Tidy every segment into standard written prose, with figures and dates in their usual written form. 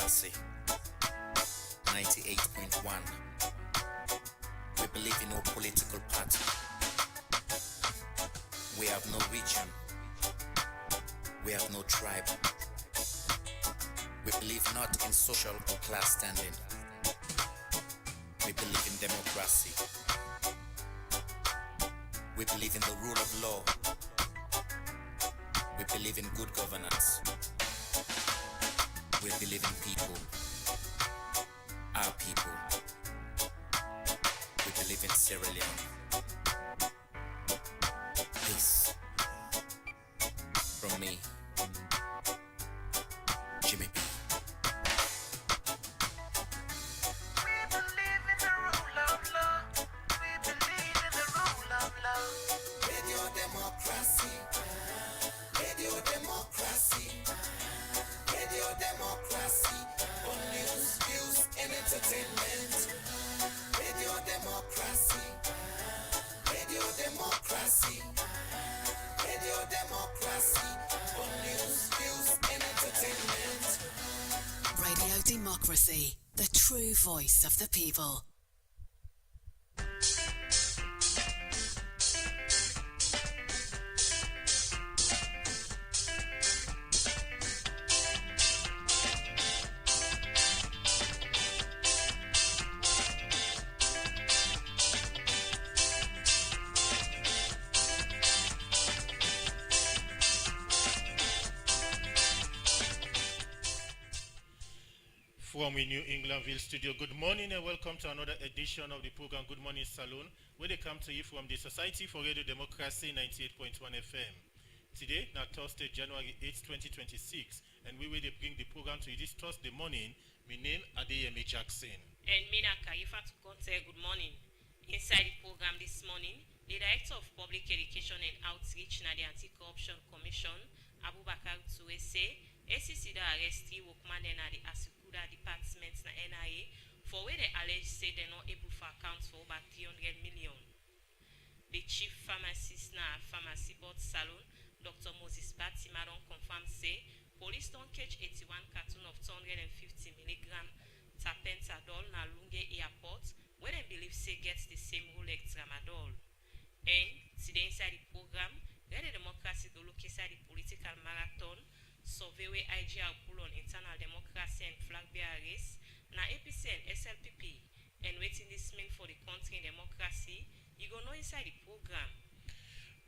Democracy 98.1. We believe in no political party. We have no region. We have no tribe. We believe not in social or class standing. We believe in democracy. We believe in the rule of law. We believe in good governance. We believe in people. Our people. We believe in Sierra Leone. Peace. From me, Jimmy B. We believe in the rule of law. We believe in the rule of law. Radio Democracy. Radio Democracy. Radio Democracy. On news, views, and entertainment. Radio Democracy. Radio Democracy. Radio Democracy. On news, views, and entertainment. Radio Democracy, the true voice of the people. From the New Englandville studio, good morning and welcome to another edition of the program Good Morning Saloon, where they come to you from the Society for Radio Democracy 98.1 FM. Today, now Thursday, January 8, 2026, and we will bring the program to you this Thursday morning. My name is Adeyemi Jackson. And Mina Kaifa to Conte, good morning. Inside the program this morning, the Director of Public Education and Outreach na the Anti-Corruption Commission, Abubakar Tuwese, ACC da arresti workman na the Asikuda Department na NIA for where they allege say they're not able to account for about 300 million. The chief pharmacist na Pharmacy Board Salon, Dr. Moses Batimaron confirmed say police don't catch 81 carton of 250 milligram tapentadol na Lunge Airport where they believe say gets the same rule like tramadol. And today inside the program, Radio Democracy go look inside the political marathon, survey where IGR pull on internal democracy and flag bearer race, na APC and SLPP, and waiting this mean for the country in democracy, you go know inside the program.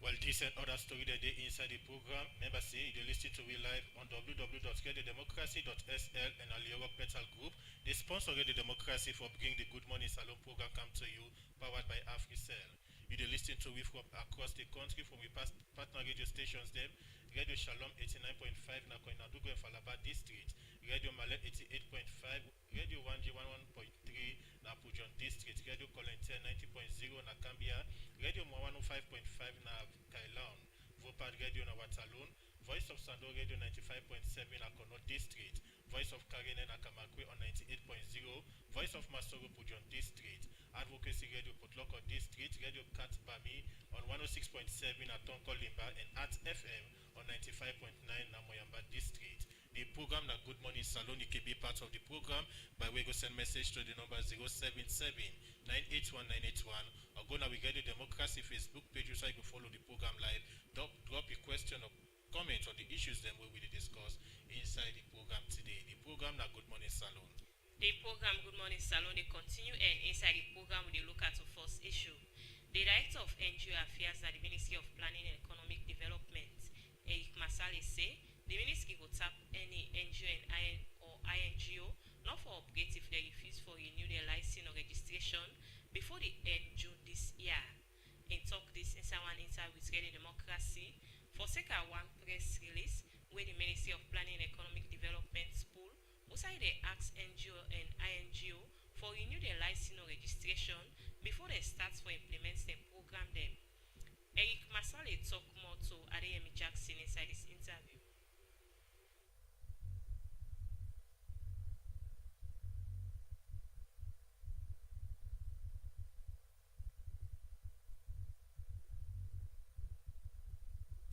Well, this and other story that they inside the program, remember say you listen to we live on www.radiodemocracy.sl and our Europe Metal Group. They sponsor Radio Democracy for bringing the Good Morning Salon program come to you, powered by AfriCell. You dey listen to we from across the country from the partner radio stations them. Radio Shalom 89.5 na Koinadugu and Falaba District, Radio Mallet 88.5, Radio 1G 11.3 na Pujon District, Radio Kolentia 90.0 na Cambia, Radio Mwa 105.5 na Kailon, Vopad Radio na Wataloon, Voice of Sando Radio 95.7 na Kono District, Voice of Karene na Kamakwe on 98.0, Voice of Masoro Pujon District, Advocacy Radio Potloko District, Radio Kat Bami on 106.7 na Tonko Limba, and Art FM on 95.9 na Moyamba District. The program na Good Morning Salon, you can be part of the program by way go send message to the number 077-981-981 or go now we get the Democracy Facebook page so you can follow the program live. Drop your question or comment on the issues then we will discuss inside the program today. The program na Good Morning Salon. The program Good Morning Salon they continue, and inside the program we look at the first issue. The Director of NGO Affairs at the Ministry of Planning and Economic Development, Eric Masale, say the ministry will tap any NGO or INGO not for upgrade if they refuse to renew their license or registration before the end June this year. And talk this inside one interview with Radio Democracy for second one press release where the Ministry of Planning and Economic Development spool also they ask NGO and INGO for renew their license or registration before they start for implement them program them. Eric Masale talk more to Adeyemi Jackson inside this interview.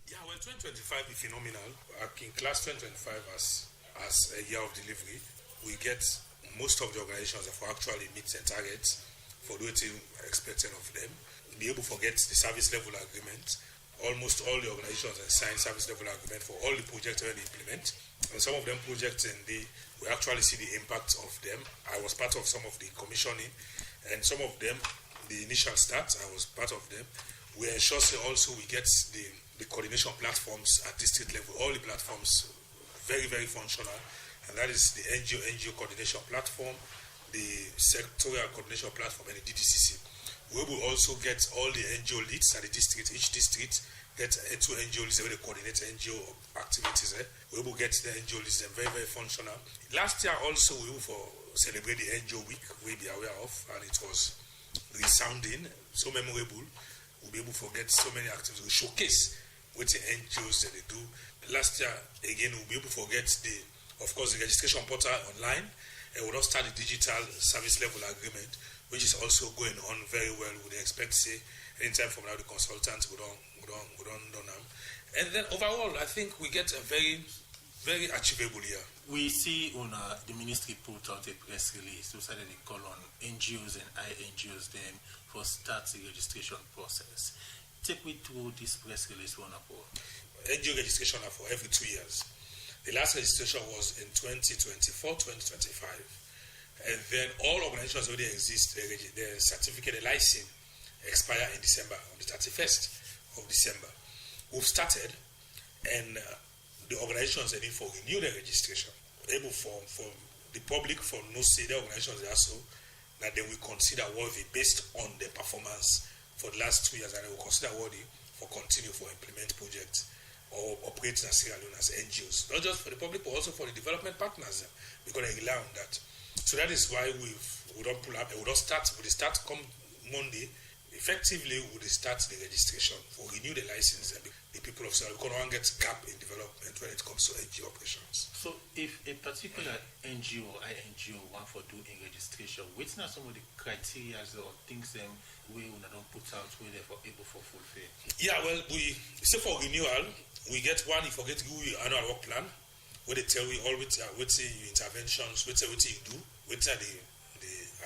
Yeah, well, 2025 is phenomenal. In class 2025 as a year of delivery. we get most of the organizations that for actually meet their targets for what we expected of them. Be able to forget the service level agreement. Almost all the organizations have signed service level agreement for all the projects that they implement. And some of them projects, and we actually see the impact of them. I was part of some of the commissioning, and some of them, the initial start, I was part of them. We ensure also we get the coordination platforms at district level, all the platforms very, very functional, and that is the NGO coordination platform, the sectorial coordination platform, and the DDCC. We will also get all the NGO leads at the district, each district get two NGO leads where they coordinate NGO activities. We will get the NGO leads and very, very functional. Last year also we will celebrate the NGO week, we be aware of, and it was resounding, so memorable. We'll be able to get so many activities. We showcase what the NGOs that they do. Last year, again, we'll be able to forget the registration portal online, and we'll not start the digital service level agreement, which is also going on very well. We expect, say, anytime from now, the consultants would don't know. And then overall, I think we get a very, very achievable year. We see on the ministry put out a press release so that they call on NGOs and INGOs then for start the registration process. Take me through this press release, one of all. NGO registration are for every 2 years. The last registration was in 2024-2025. And then all organizations already exist, their certificate, the license expire in December, on the 31st of December. We've started, and the organizations are in for renew their registration, able for the public, for no say the organizations also, that they will consider worthy based on their performance for the last 2 years, and they will consider worthy for continue for implement projects or operate in Sierra Leone as NGOs, not just for the public, but also for the development partners. We're going to rely on that. So that is why we don't pull up, we don't start, we start come Monday. Effectively, we start the registration for renew the license, and the people of Sierra Leone can't get gap in development when it comes to NGO operations. So if a particular NGO or INGO want for doing registration, which are some of the criteria or things them we don't put out where they're able for fulfill? Yeah, well, we say for renewal, we get one, you forget who your annual work plan, where they tell you all what your interventions, what you do, what are the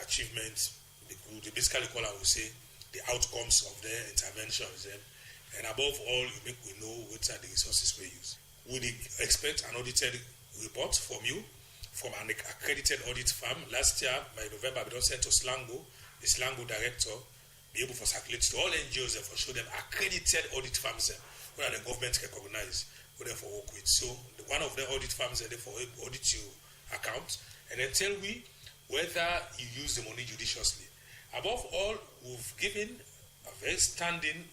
achievements, they basically call, I would say, the outcomes of their interventions. And above all, we know what are the resources we use. We expect an audited report from you, from an accredited audit firm. Last year, by November, we don't send to Slango, the Slango director, be able to circulate to all NGOs and for show them accredited audit firms where the government recognize, who they for work with. So one of the audit firms they for audit your account, and then tell we whether you use the money judiciously. Above all, we've given a very standing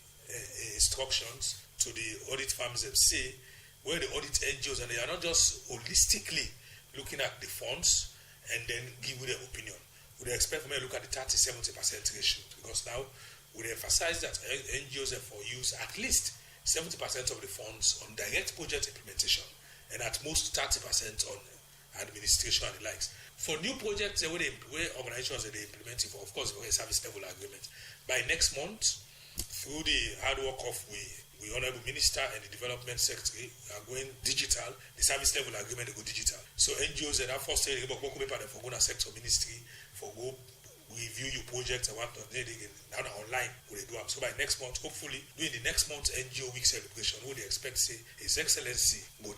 instructions to the audit firms that say where the audit NGOs, and they are not just holistically looking at the funds and then give you their opinion. We expect from them to look at the 30-70% ratio, because now we emphasize that NGOs therefore use at least 70% of the funds on direct project implementation and at most 30% on administration and the likes. For new projects, where organizations are implementing, for, of course, for a service level agreement. By next month, through the hard work of we Honorable Minister and the Development Secretary are going digital. The service level agreement will go digital. So NGOs that are first for go to sector ministry for go review your projects and what they now online will they do them. So by next month, hopefully during the next month NGO week celebration, what they expect say His Excellency will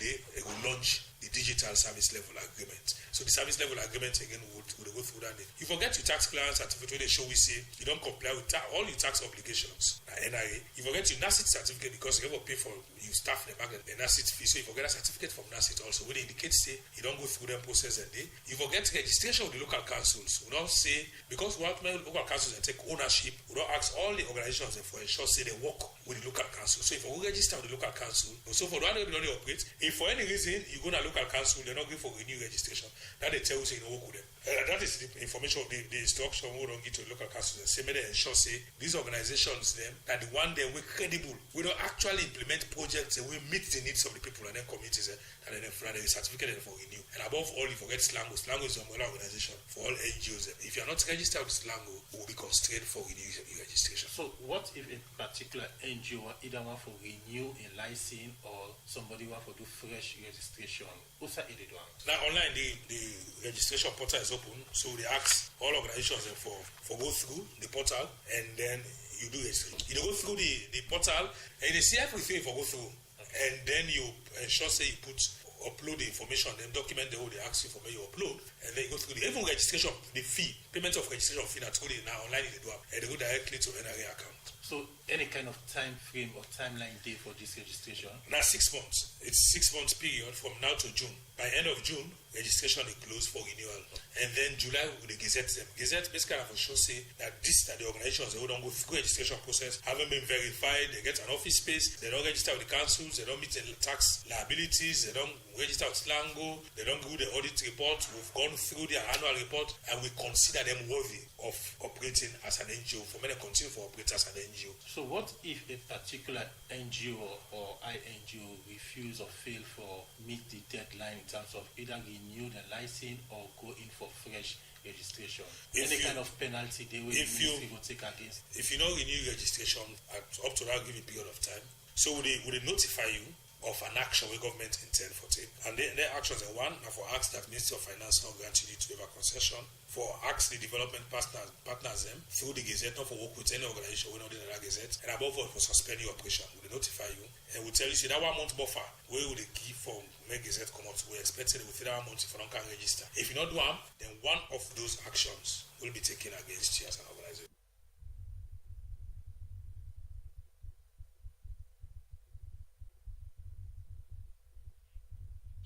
launch the digital service level agreement. So the service level agreement again would go through that. You forget your tax clearance certificate where they show we say you don't comply with all your tax obligations. NIA. You forget your NACIT certificate because you ever pay for you staff the market the NACIT fee. So you forget a certificate from NACIT also where they indicate say you don't go through them process and day. You forget registration with the local councils. We don't say because we have local councils and take ownership, we don't ask all the organizations for ensure say they work with the local council. So if you register with the local council, so for the one that they operate, if for any reason you go to local council, they're not going for renew registration. That they tell you say you don't work with them. That is the information, the instruction we don't give to the local councils. And say, may they ensure say these organizations them that the one day we're credible. We don't actually implement projects and we meet the needs of the people and then communities and then the certificate for renew. And above all, you forget Slango. Slango is an umbrella organization for all NGOs. If you're not registered with Slango, we will be constrained for renew registration. So what if a particular NGO either want for renew a license or somebody want for do fresh registration Usa Ididuang. Now online the registration portal is open, so they ask all organizations for go through the portal and then you do registration. You go through the portal and they see everything for go through, and then you ensure say you upload the information, then document the whole they ask you for where you upload, and then you go through the even registration, the fee, payment of registration fee that's good now online they do, and they go directly to NRA account. So any kind of time frame or timeline day for this registration? Now 6 months. It's 6 months period from now to June. By end of June, registration is closed for renewal. And then July we gazette them. Gazette basically have a show say that the organizations they don't go through registration process, haven't been verified, they get an office space, they don't register with the councils, they don't meet the tax liabilities, they don't register with Slango, they don't do the audit report. We've gone through their annual report and we consider them worthy of operating as an NGO. For many continue to operate as an NGO. So what if a particular NGO or INGO refuse or fail for meet the deadline in terms of either renew the license or go in for fresh registration? Any kind of penalty they will take against? If you don't renew registration up to that given period of time, so would they notify you of an action where government intend for take. And their actions are one, now for acts that Ministry of Finance not grant you to have a concession, for acts the development partners them through the Gazette, not for work with any organization we not in the Gazette, and above all for suspend your operation. We notify you and we tell you, see that 1 month buffer, where would they give for make Gazette come out? We expected within 1 month if you don't can register. If you not do them, then one of those actions will be taken against you as an organization.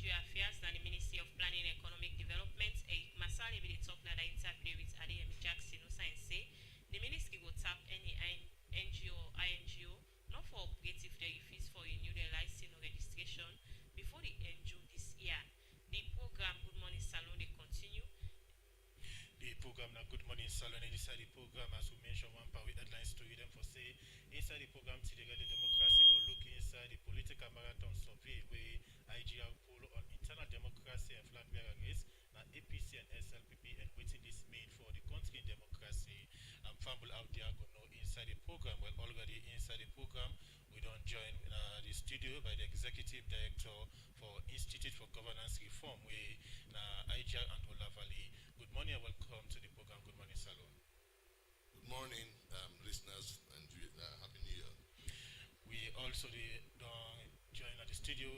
Affairs and the Ministry of Planning and Economic Development, Eric Masale will talk that I interview with Adeyemi Jackson who say the ministry will tap any NGO or INGO not for operative they refuse for renew their license or registration before the end June this year. The program Good Morning Salon they continue. The program now Good Morning Salon and inside the program as we mentioned one part with headlines to read them for say inside the program today the democracy go look inside the political marathon survey where IGR poll on internal democracy and flag bearer race, now APC and SLPP, and waiting this mean for the country democracy. And Fumble out there go know inside the program. Well, already inside the program, we don't join the studio by the executive director for Institute for Governance Reform, where IGR and Olavali. Good morning and welcome to the program. Good morning, Salon. Good morning, listeners, and Happy New Year. We also join at the studio.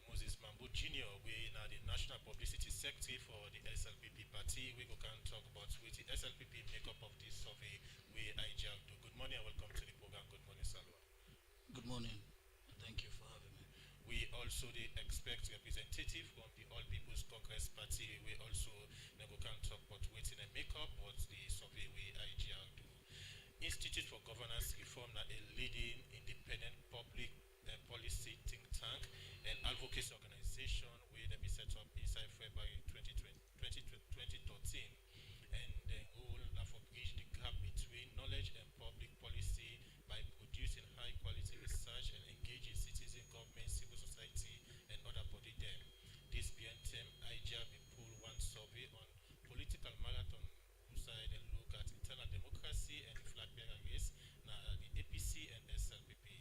Moses Mambo Jr., we now the National Publicity Secretary for the SLPP party. We can talk about with the SLPP makeup of this survey where IGR do. Good morning and welcome to the program. Good morning, Salwa. Good morning. Thank you for having me. We also expect representative from the All People's Congress Party. We also can talk about waiting and makeup what the survey where IGR do. Institute for Governance Reform now a leading independent public policy think tank and advocacy organization where they be set up inside February 2013 and the goal now for bridge the gap between knowledge and public policy by producing high quality research and engaging citizen government, civil society and other body them. This being term, IGR will pull one survey on political marathon side and look at internal democracy and the flag bearer race, now the APC and SLPP.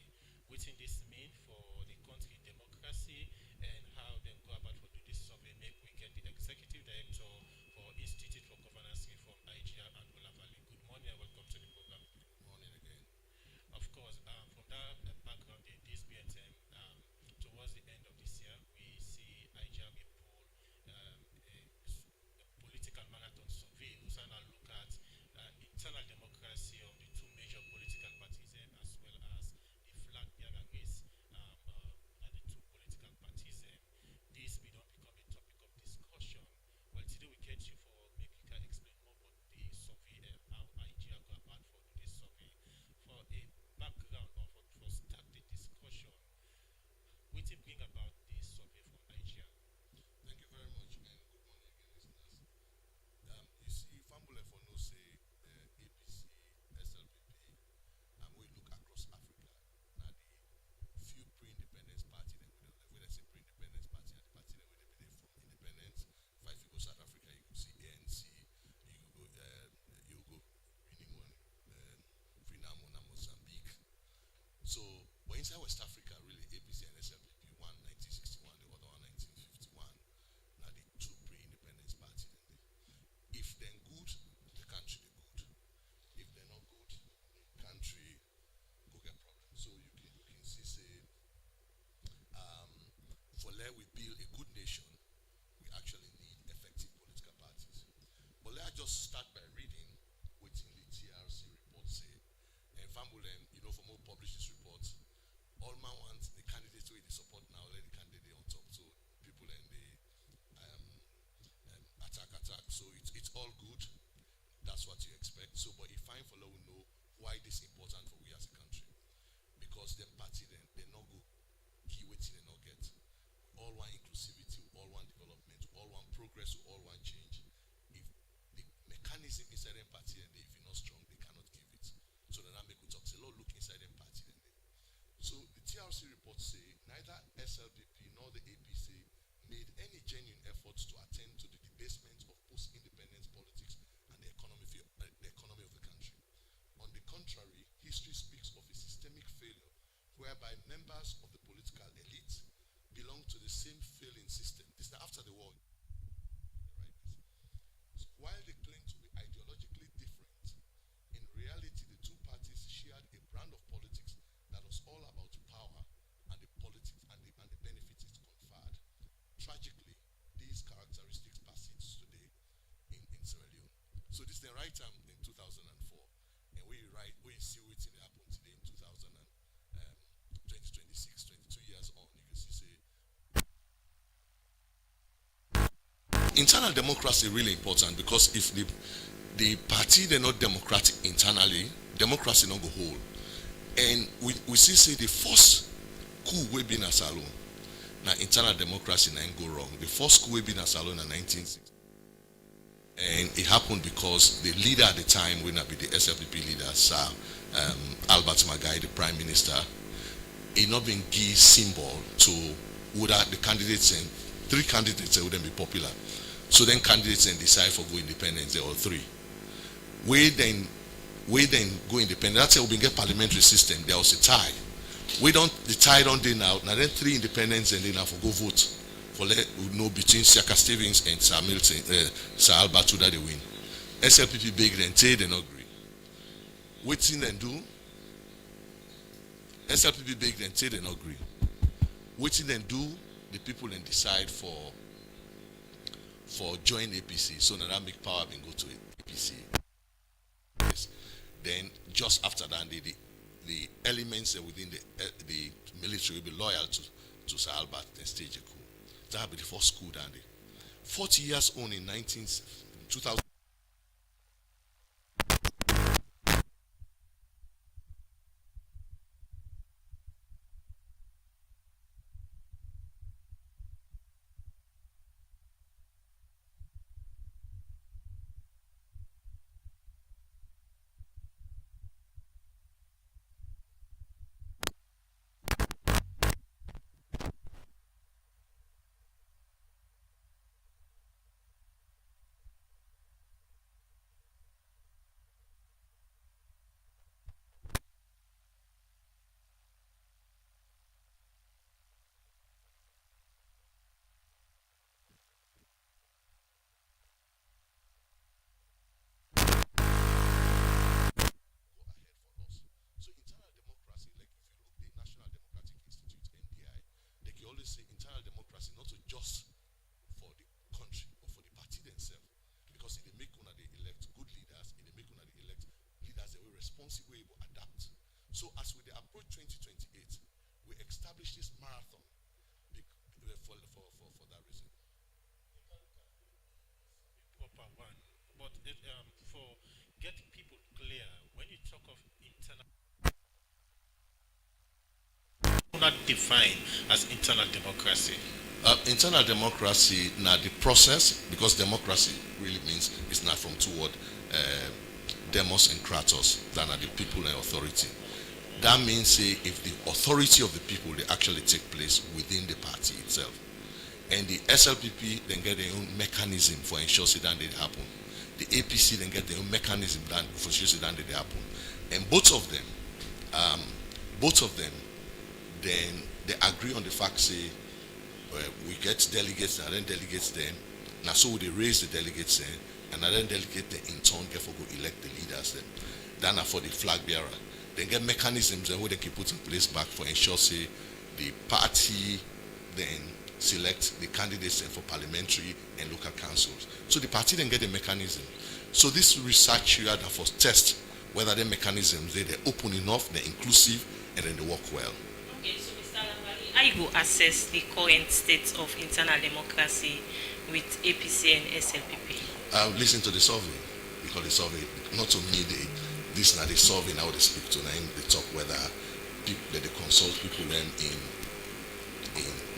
Within this mean for the country democracy and how they go about to do this survey, make we get the executive director for Institute for Governance Reform, IGR and Olavali. Good morning and welcome to the program. Good morning again. Of course, from that background, in this BNTM, towards the end of this year, we see IGR will pull a political marathon survey. We also now look at internal democracy of the two major political parties as well as the flag bearer race at the two political parties. This will not become a topic of discussion. Well, today we get you for maybe you can explain more about the survey and how IGR go about for this survey. For a background or for start the discussion, what do you bring about this survey from IGR? Thank you very much, and good morning again, listeners. You see, Fambule for no say APC, SLPP, and we look across Africa. Now the few pre-independence party, when I say pre-independence party, and the party that we from independence. If you go South Africa, you could see ANC, you go Union, Frelimo, and Mozambique. So, but inside West Africa, really, APC and SLPP, one 1961, the other one 1950. That's what you expect. So, but if fine for will know why this important for we as a country. Because them party then they not go key waiting they not get. All one inclusivity, all one development, all one progress, all one change. If the mechanism inside them party and if you're not strong, they cannot give it. So then I make we talk, say, Lord, look inside them party then. So the TRC report say neither SLPP nor the APC made any genuine efforts to attend to the debasement of post-independence politics and the economy of the country. On the contrary, history speaks of a systemic failure whereby members of the political elite belong to the same failing system. This is after the war. Right? While they claim to be ideologically different, in reality the two parties shared a brand of politics that was all about power and the politics and the benefits it conferred. Tragically, these characteristics persist today in Sierra Leone. So this is the right time in 2004, and we see what happened today in 2026, 22 years on. You can see say internal democracy really important, because if the party they're not democratic internally, democracy not go whole. And we see say the first coup we been a salon. Now internal democracy ain't go wrong. The first coup we been a salon in 1960. And it happened because the leader at the time will not be the SLPP leader, Sir Albert Magai, the Prime Minister, he not been give symbol to whether the candidates and 3 candidates wouldn't be popular. So then candidates and decide for go independent, they all 3. We then go independent. That's how we get parliamentary system. There was a tie. The tie don't do now. Now then 3 independents and then now for go vote. For let know between Siaka Stevens and Sir Milton, Sir Albert that they win. SLPP big then say they not agree. Waiting then do. SLPP big then say they not agree. Waiting then do, the people then decide for join APC. So now that make power and go to APC. Yes. Then just after that, the elements within the military will be loyal to Sir Albert and stage a coup. That will be the first coup down there. 40 years on in 2000. Say internal democracy not to just for the country or for the party themselves, because if they make one they elect good leaders, if they make one they elect leaders that will responsible able adapt. So as we approach 2028, we establish this marathon for that reason. Proper one, but for get people clear, when you talk of internal, not defined as internal democracy. Internal democracy now the process, because democracy really means it's not from two words, demos and kratos, that are the people and authority. That means say if the authority of the people they actually take place within the party itself, and the SLPP then get their own mechanism for ensuring that they happen. The APC then get their own mechanism for ensuring that they happen, and both of them then they agree on the fact say we get delegates and then delegates then now so they raise the delegates then and then delegate then in turn get for go elect the leaders then. Then for the flag bearer then get mechanisms and where they can put in place back for ensure say the party then select the candidates then for parliamentary and local councils. So the party then get the mechanism. So this research here that for test whether the mechanisms they're open enough, they're inclusive, and then they work well. Okay, so Mr. Lambali, how you go assess the current state of internal democracy with APC and SLPP? Listen to the survey. call the survey, not to me, this now the survey now they speak to them, they talk whether people that they consult people then in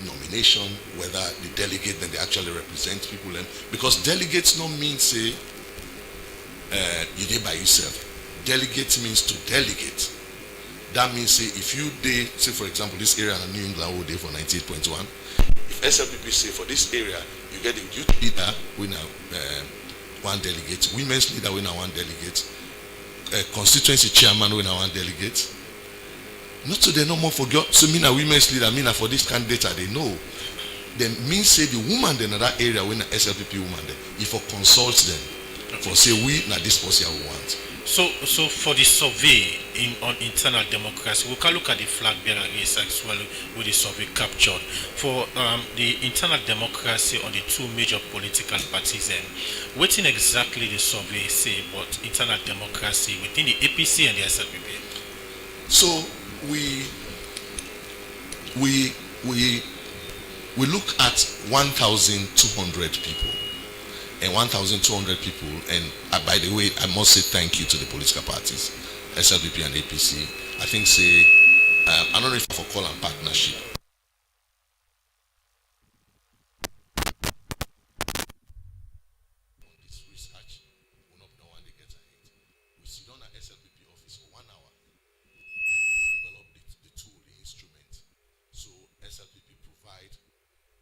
nomination, whether the delegate then they actually represent people then, because delegates no mean say you did by yourself. Delegate means to delegate. That means say if you did say for example this area in New England who did for 98.1, if SLPP say for this area you get the youth leader winner one delegate, women's leader winner one delegate, constituency chairman winner one delegate. Not so they no more forget. So mean a women's leader, mean for this candidate they know. Then mean say the woman then in that area when a SLPP woman then, if for consult them, for say we na this person we want. So for the survey on internal democracy, we can look at the flag bearer race as well with the survey captured. For the internal democracy on the two major political parties, what in exactly the survey say about internal democracy within the APC and the SLPP? So we look at 1,200 people. And 1,200 people, and by the way, I must say thank you to the political parties, SLPP and APC. I think say, I don't know if I call them partnership. This research, we not know when they get ahead. We sit down at SLPP office for 1 hour. We'll develop the tool, the instrument. So SLPP provide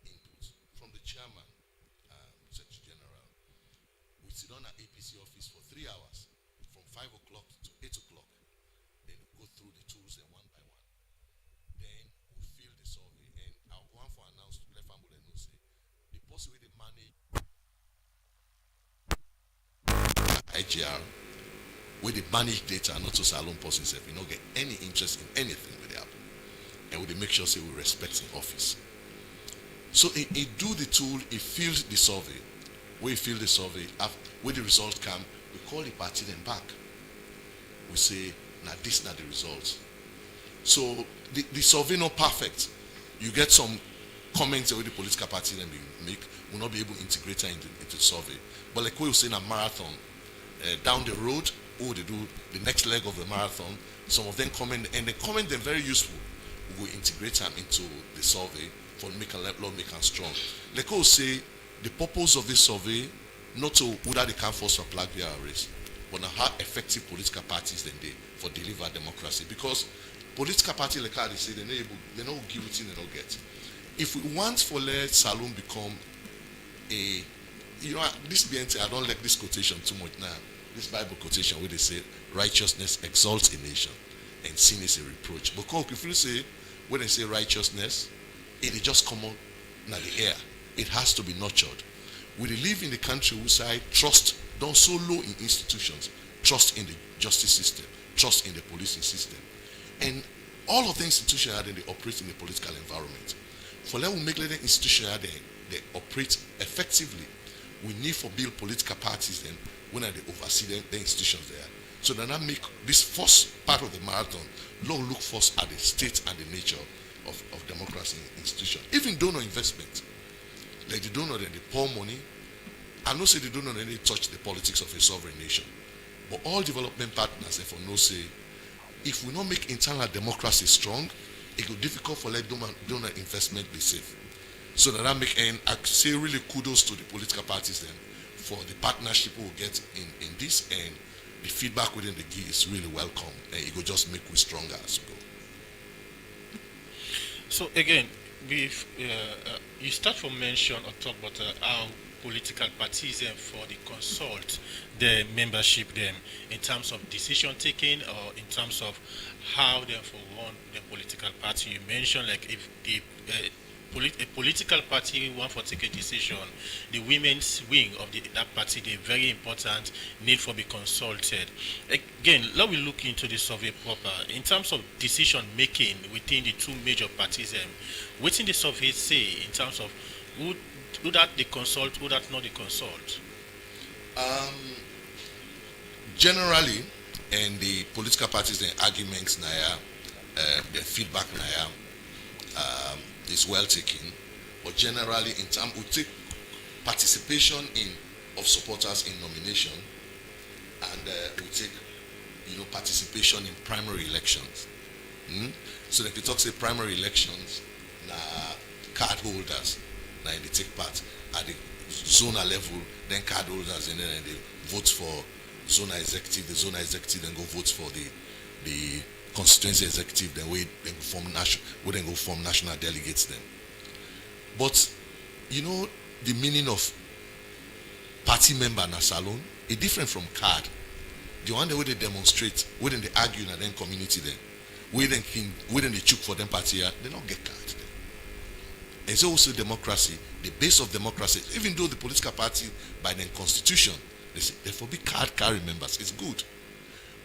input from the chairman, Secretary General. We sit down at APC office for 3 hours, from 5 o'clock to 8 o'clock. Then we go through the tools and one by one. Then we fill the survey, and I'll go on for announce to let family know say the person with the manage IGR with the manage data, not to salon person self, you don't get any interest in anything with the happen. And we make sure say we respect in office. So it do the tool, it fills the survey. We fill the survey, when the results come, we call the party then back. We say, now this not the results. So the survey not perfect. You get some comments that the political party then make, will not be able to integrate her into the survey. But like we were saying a marathon, down the road, they do the next leg of the marathon, some of them comment, and they comment them very useful. We will integrate them into the survey for make a law make them strong. Like we say, the purpose of this survey, not to whether they can force a flag bearer race, but now how effective political parties then they for deliver democracy. Because political party like how they say they don't give it in, they don't get. If we want for let Salon become a, this BNT, I don't like this quotation too much now. This Bible quotation where they say righteousness exalts a nation and sin is a reproach. Because if you say when they say righteousness, it is just common now the air. It has to be nurtured. We live in the country whose side trust done so low in institutions, trust in the justice system, trust in the policing system. And all of the institutions are they operate in the political environment. For let we make the institutions they operate effectively, we need for build political parties then when they oversee the institutions there. So then I make this first part of the marathon, look first at the state and the nature of democracy institution. Even donor investment. Like the donor then they pour money. I know say the donor then they touch the politics of a sovereign nation. But all development partners therefore know say if we not make internal democracy strong, it will be difficult for let donor investment be safe. So that I make and I say really kudos to the political parties then for the partnership we will get in this, and the feedback within the GI is really welcome, and it will just make we stronger as we go. So again, you start from mention or talk about how political parties for the consult the membership them in terms of decision taking or in terms of how they for run the political party. You mentioned like if the a political party want for take a decision, the women's wing of that party they very important need for be consulted. Again, let we look into the survey proper in terms of decision making within the two major parties. What in the survey say in terms of who that they consult, who that not they consult? Generally, and the political parties, their arguments, their feedback, is well taken. But generally, in terms we take participation of supporters in nomination, and we take, participation in primary elections. So they talk say primary elections, card holders, now they take part at the zonal level, then card holders, and then they vote for zonal executive. The zonal executive then go vote for the constituency executive. Then we then go form national delegates. Then, but the meaning of party member in a salon is different from card. The one that way they demonstrate, within they argue in then community then, within they chook for them party, they don't get card. And so also democracy, the base of democracy, even though the political party by the constitution, they say they forbid card carry members, it's good.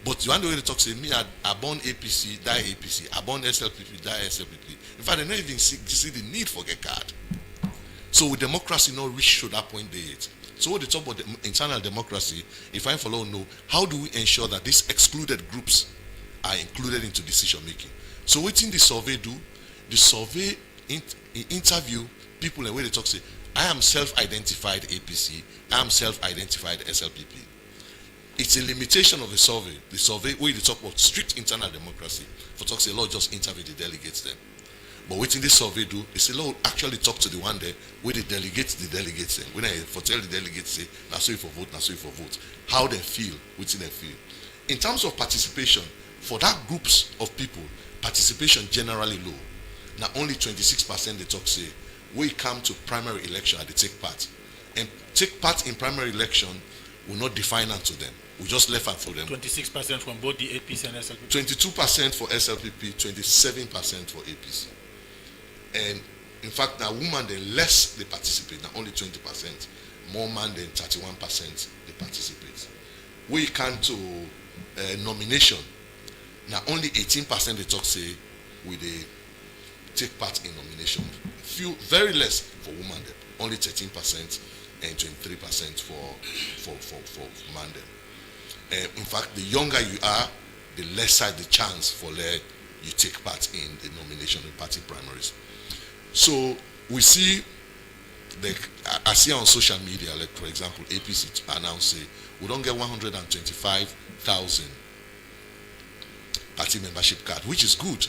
But the one way they talk say, me I born APC, die APC, I born SLPP, die SLPP. In fact, they don't even see the need for get card. So with democracy not reach to that point they hit. So what they talk about the internal democracy, if I follow know, how do we ensure that these excluded groups are included into decision making? So what in the survey do? The survey interview people and where they talk say, I am self-identified APC, I am self-identified SLPP. It's a limitation of the survey. The survey where they talk about strict internal democracy. For talk say, Lord, just interview the delegates then. But what in this survey do, they say, Lord, actually talk to the one there where the delegates then. When I tell the delegates say, now so for vote, now so for vote. How they feel, which they feel. In terms of participation, for that groups of people, participation generally low. Now only 26% they talk say, we come to primary election and they take part. And take part in primary election will not define unto them. We just left out for them. 26% from both the APC and SLPP. 22% for SLPP, 27% for APC. And in fact, now women then less they participate, now only 20%. More man than 31% they participate. We come to nomination. Now only 18% they talk say we they take part in nomination. Few, very less for women then. Only 13% and 23% for man then. In fact, the younger you are, the lesser the chance for you take part in the nomination in party primaries. So we see, I see on social media, like for example, APC announced we don't get 125,000 party membership card, which is good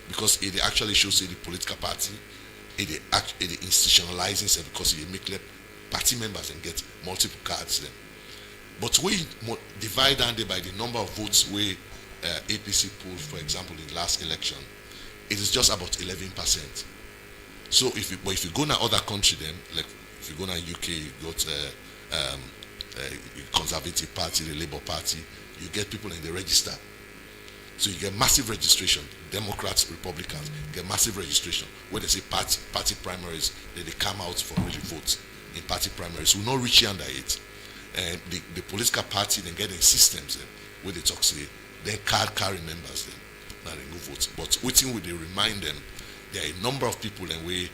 because it actually shows the political party, it institutionalizing it because it make party members and get multiple cards then. But we divide down there by the number of votes where APC pulled, for example, in the last election, it is just about 11%. So if you go to other country then, like if you go to UK, you go to Conservative Party, the Labour Party, you get people in the register. So you get massive registration. Democrats, Republicans get massive registration. Where they say party primaries, they come out for really votes in party primaries. We not reach under it. And the political party then get in systems then, where they talk say, then carry members then. Now they go vote. But waiting with they remind them, there are a number of people and we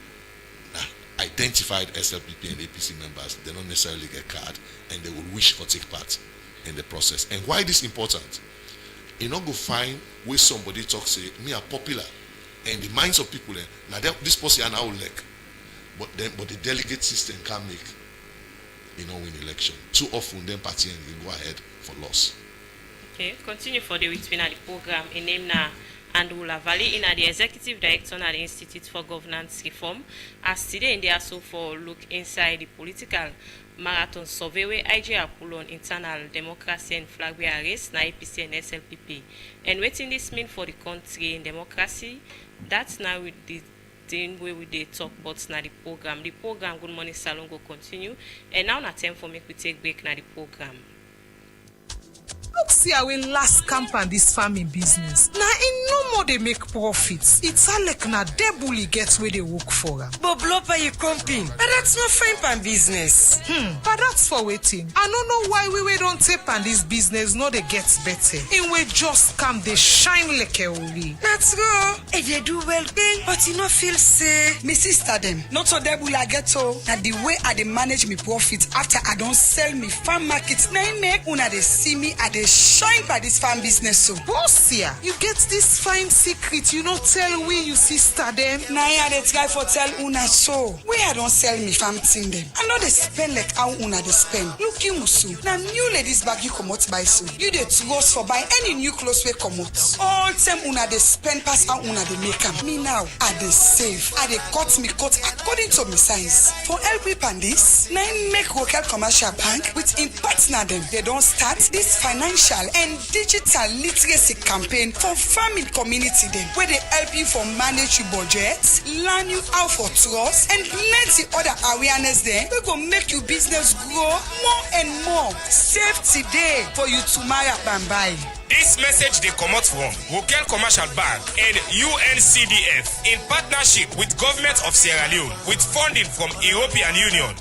identified SLPP and APC members, they don't necessarily get card and they will wish for take part in the process. And why this important? You not go find where somebody talks say, me are popular. And the minds of people, now this person now like, but the delegate system can't make win election. Too often then party and they go ahead for loss. Okay, continue for the week the program in name now. Andula Valley in the executive director at the Institute for Governance Reform as today in the also for look inside the political marathon survey where IJ pull on internal democracy and flag bearer race na APC and SLPP. And waiting this mean for the country in democracy, that's now with the thing where we they talk about na the program. The program Good Morning Salon go continue. And now na time for me to take break na the program. Look, see our last camp and this farming business. Now, in no more they make profits. It's all like na debully gets where they work for. But blopper you comping. But that's not fine pan business. But that's for waiting. I don't know why we don't tape on this business. No, they get better. And we just come, they shine like a woolly. Let's go. If they do well, but you not feel say. Me sister them. Not so debully I get to. That the way I they manage me profits after I don't sell me farm markets. Now make una they see me at the dey shine by this farm business so. Bosia, you get this fine secret you no tell we you sister them. Na I dey try for tell una so. Wey I don sell me farm thing dem. I no dey spend like how una dey spend. Look you musu. Na new ladies bag you comot buy so. You dey trust for buy any new clothes wey comot. All time una dey spend pass how una dey make am. Me now, I dey save. I dey cut me coat according to me size. For LP Pandis, na im make Rokel Commercial Bank with im partner dem. They don start this financial and digital literacy campaign for farming community dem, where they help you for manage your budget, learn you how for trust, and plenty other awareness there wey go make your business grow more and more. Save today for you tomorrow bambai. This message they come out from Rokel Commercial Bank and UNCDF in partnership with Government of Sierra Leone with funding from European Union.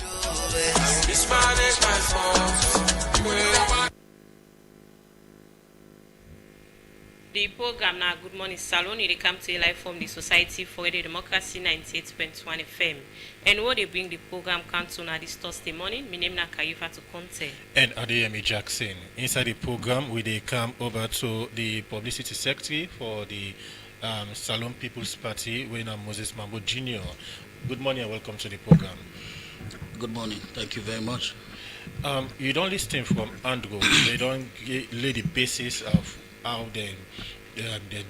The program now Good Morning Salon, they come to you live from the Society for the Democracy 98.1 FM. And what they bring the program council now this Thursday morning, my name is Kaifa to Conte. And Adeyemi Jackson. Inside the program, we they come over to the publicity secretary for the Salon People's Party, Wena Moses Mambo Jr. Good morning and welcome to the program. Good morning. Thank you very much. You don't listen from Andrew. They don't lay the basis of how they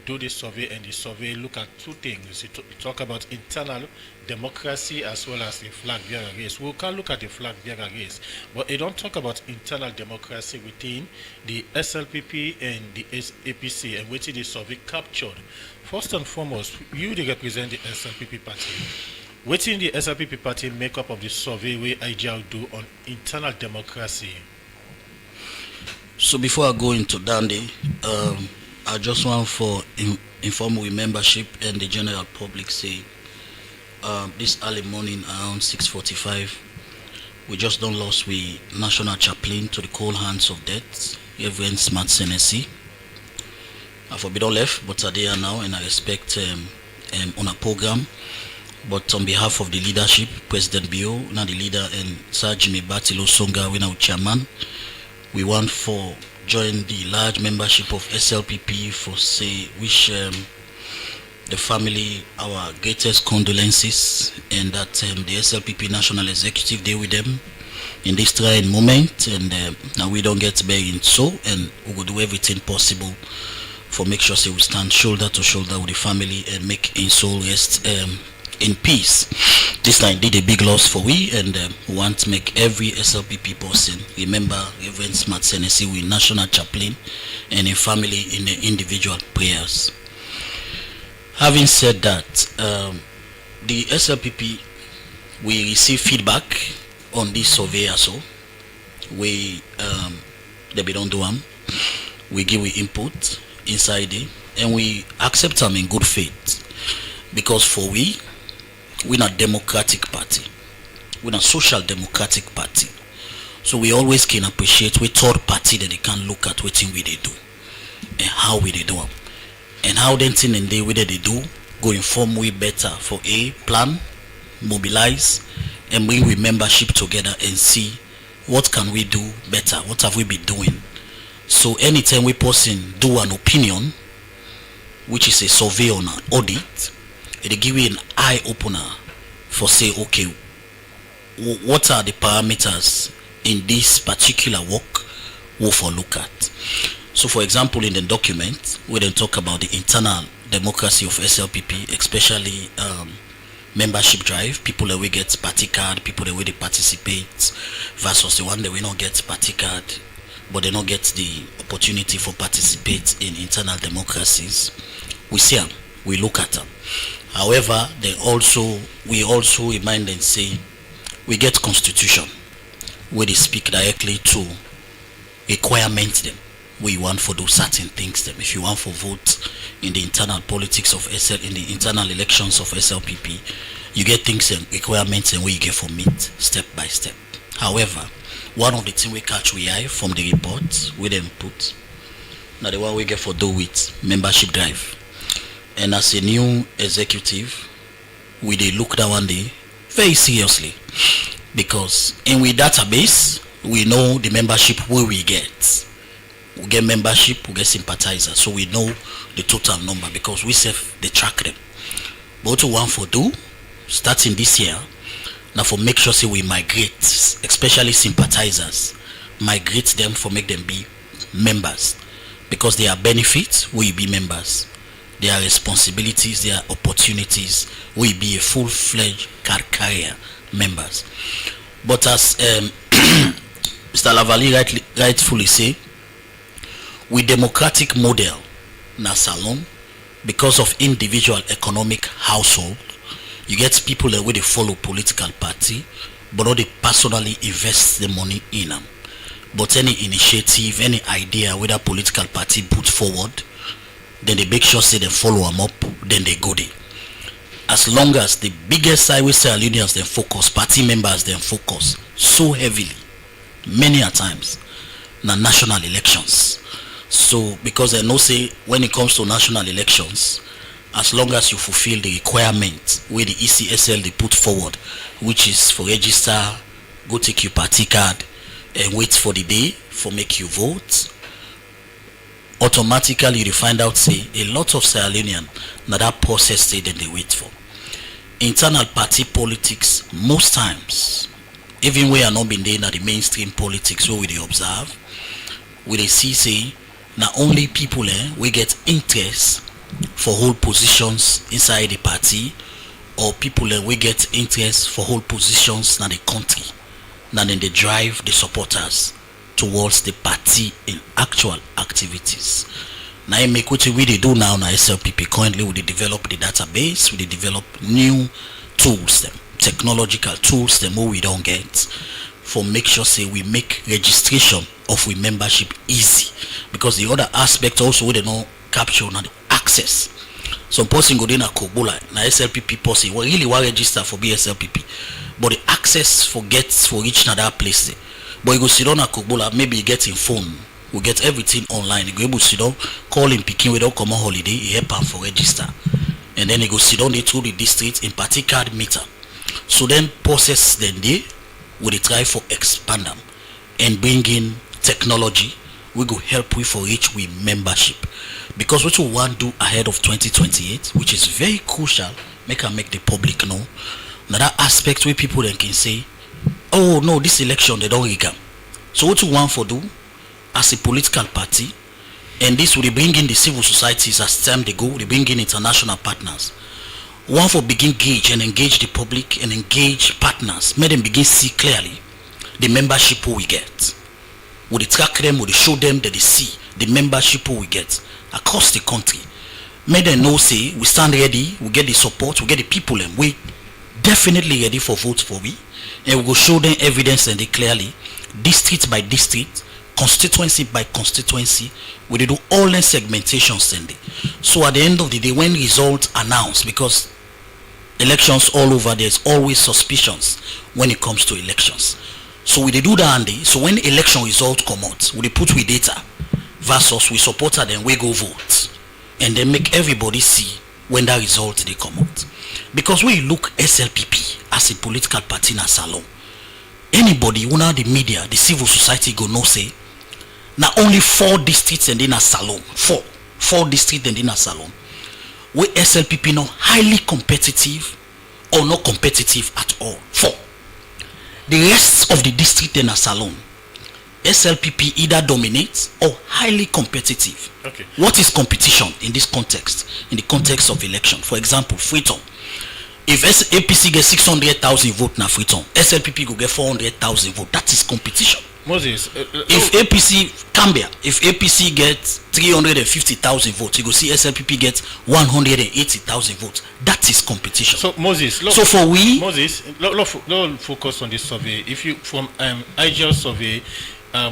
do the survey, and the survey look at two things. You talk about internal democracy as well as the flag bearer race. We can look at the flag bearer race, but they don't talk about internal democracy within the SLPP and the APC and which the survey captured. First and foremost, you represent the SLPP party. Within the SLPP party make up of the survey where IGL do on internal democracy. So before I go into Dandy, I just want for inform we membership and the general public say this early morning around 6:45 we just don't lost we national chaplain to the cold hands of death, Reverend Smart Senesi. I forbid all left, but are there now and I respect on a program. But on behalf of the leadership, President Bio, now the leader, and Sir Jimmy Batilo Songa, we now chairman, we want for join the large membership of SLPP for say wish the family our greatest condolences, and that the SLPP National Executive day with them in this trying moment, and now we don't get buried so, and we will do everything possible for make sure say we stand shoulder to shoulder with the family and make in soul rest in peace. This time did a big loss for we, and want to make every SLPP person remember Reverend Smart Senesi, we national chaplain, and a family in the individual prayers. Having said that, the SLPP, we receive feedback on this survey also. We they don't do them. We give we input inside it, and we accept them in good faith, because for we're not democratic party, we're not social democratic party, so we always can appreciate we third party that they can look at what we they do and how we they do them, and how then thing and they whether they do go inform we better for a plan, mobilize, and bring we membership together and see what can we do better, what have we been doing. So anytime we person do an opinion, which is a survey on an audit, it give you an eye opener for say, okay, what are the parameters in this particular work we'll for look at. So for example, in the document we then talk about the internal democracy of SLPP, especially membership drive, people that we get party card, people that we they participate, versus the one that we not get party card but they don't get the opportunity for participate in internal democracies. We see them, we look at them. However, we also remind and say we get constitution where they speak directly to requirements them. We want for do certain things them. If you want for vote in the internal politics of in the internal elections of SLPP, you get things and requirements and where you get for meet step by step. However, one of the things we catch we eye from the report we then put now the one we get for do with membership drive. And as a new executive, we they look that one day very seriously, because in we database we know the membership where we get we get membership, we get sympathizers, so we know the total number because we self they track them. But what we want for do, starting this year, now for make sure say we migrate, especially sympathizers, migrate them for make them be members, because there are benefits we be members, there are responsibilities, there are opportunities we be a full-fledged card carrier members. But as Mr. Lavali rightfully say, we democratic model na salon because of individual economic household. You get people that they follow political party, but not they personally invest the money in them. But any initiative, any idea whether political party put forward, then they make sure say they follow them up, then they go there. As long as the biggest highway Sierra Leoneans then focus, party members then focus so heavily, many a times, na national elections. So because they know say when it comes to national elections, as long as you fulfill the requirement where the ECSL they put forward, which is for register, go take your party card and wait for the day for make you vote, automatically you find out say a lot of Sierra Leonean now that process say then they wait for. Internal party politics most times, even we are not been there in the mainstream politics where we they observe, we they see say not only people we get interest for hold positions inside the party, or people we get interest for hold positions in the country, now then they drive the supporters towards the party in actual activities. Now I make what we do now na SLPP currently we develop the database, we develop new tools, them technological tools them we don't get for make sure say we make registration of we membership easy, because the other aspect also we they don't capture now the access. Some person go in a Kobola na SLPP person we really want register for BSLPP, but the access for gets for each another place there. But you go sit down a Kobola, maybe you get in phone, we get everything online. You go able to sit down, call him picking without come on holiday, he help him for register, and then you go sit down there through the district in party card meter. So then process then they will try for expand them and bring in technology. We go help we for reach we membership, because what we want to do ahead of 2028, which is very crucial, make the public know. Another aspect where people then can say, oh no, this election they don't rig am. So what we want for do as a political party, and this will bring in the civil societies as time they go, they bring in international partners. One for begin gauge and engage the public and engage partners, make them begin see clearly the membership who we get. Would they track them, would they show them that they see the membership who we get across the country. Make them know say we stand ready, we get the support, we get the people and we definitely ready for vote for we, and we will show them evidence and they clearly, district by district, constituency by constituency, we do all the segmentations and so at the end of the day when results announced, because elections all over there's always suspicions when it comes to elections, so we do that and so when election result come out, we put with data versus we support her then we go vote, and then make everybody see when that result they come out. Because when you look SLPP as a political party in a salon, anybody who now the media, the civil society go no say now only 4 districts and in a salon, four districts and in a salon where SLPP now highly competitive or not competitive at all. 4. The rest of the district in a salon, SLPP either dominates or highly competitive. Okay. What is competition in this context? In the context of election, for example, Freetown. If APC gets 600,000 votes now Freetown, SLPP go get 400,000 votes. That is competition. Moses, if APC Cambia, if APC gets 350,000 votes, you go see SLPP gets 180,000 votes. That is competition. So Moses, so for we Moses, don't focus on this survey. If you from IGL survey,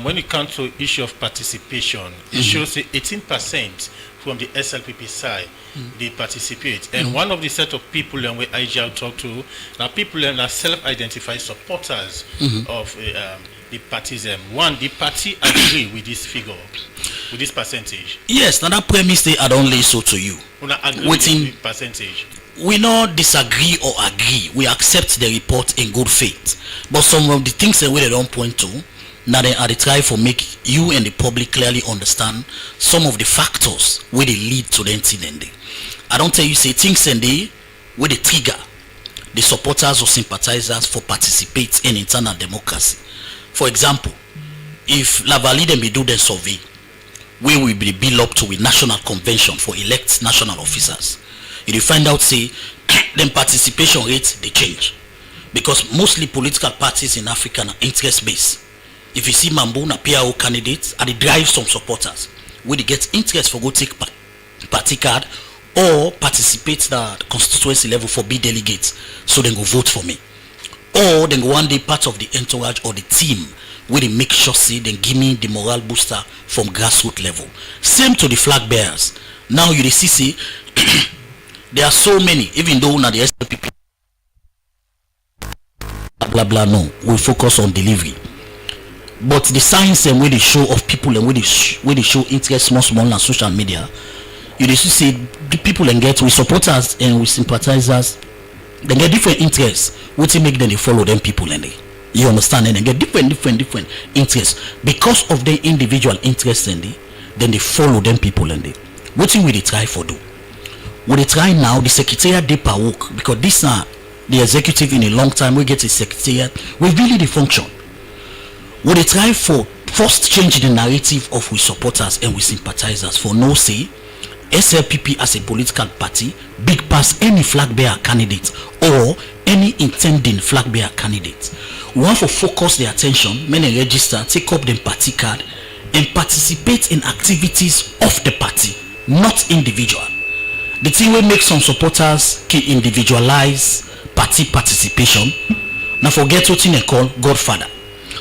when it comes to issue of participation, it shows 18% from the SLPP side they participate, and one of the set of people and we IGL talk to now people and are self-identified supporters of the parties. One, the party agree with this figure, with this percentage. Yes, now that premise they add only so to you. Agree with the percentage. We not disagree or agree. We accept the report in good faith. But some of the things that we don't point to, Now then, I try for make you and the public clearly understand some of the factors where they lead to the incident. I don't tell you say things and they where they trigger the supporters or sympathizers for participate in internal democracy. For example, if Lavali then be do the survey, we will be built up to a national convention for elect national officers. You will find out say then participation rates they change because mostly political parties in Africa are interest based. If you see Mambo na PRO candidates, and they drive some supporters where they get interest for go take party card or participate the constituency level for be delegates, so they go vote for me, or then one day part of the entourage or the team where they make sure say then give me the morale booster from grassroots level. Same to the flag bearers. Now you see there are so many, even though now the SLPP blah blah no, we focus on delivery. But the signs and where they show of people and where they show interest small on social media, you see the people and get with supporters and with sympathizers, they get different interests. What make them they follow them people and they, you understand, and they get different interests because of their individual interests and they, then they follow them people and they. What will they try for do? What they try now, the secretariat they per work because this are the executive in a long time. We get a secretariat, we really the function. What they try for first change the narrative of with supporters and with sympathizers for no say SLPP as a political party big pass any flag bearer candidate or any intending flag bearer candidate. We want to focus their attention, many register, take up the party card and participate in activities of the party, not individual. The thing will make some supporters can individualize party participation. Now forget what they call Godfather.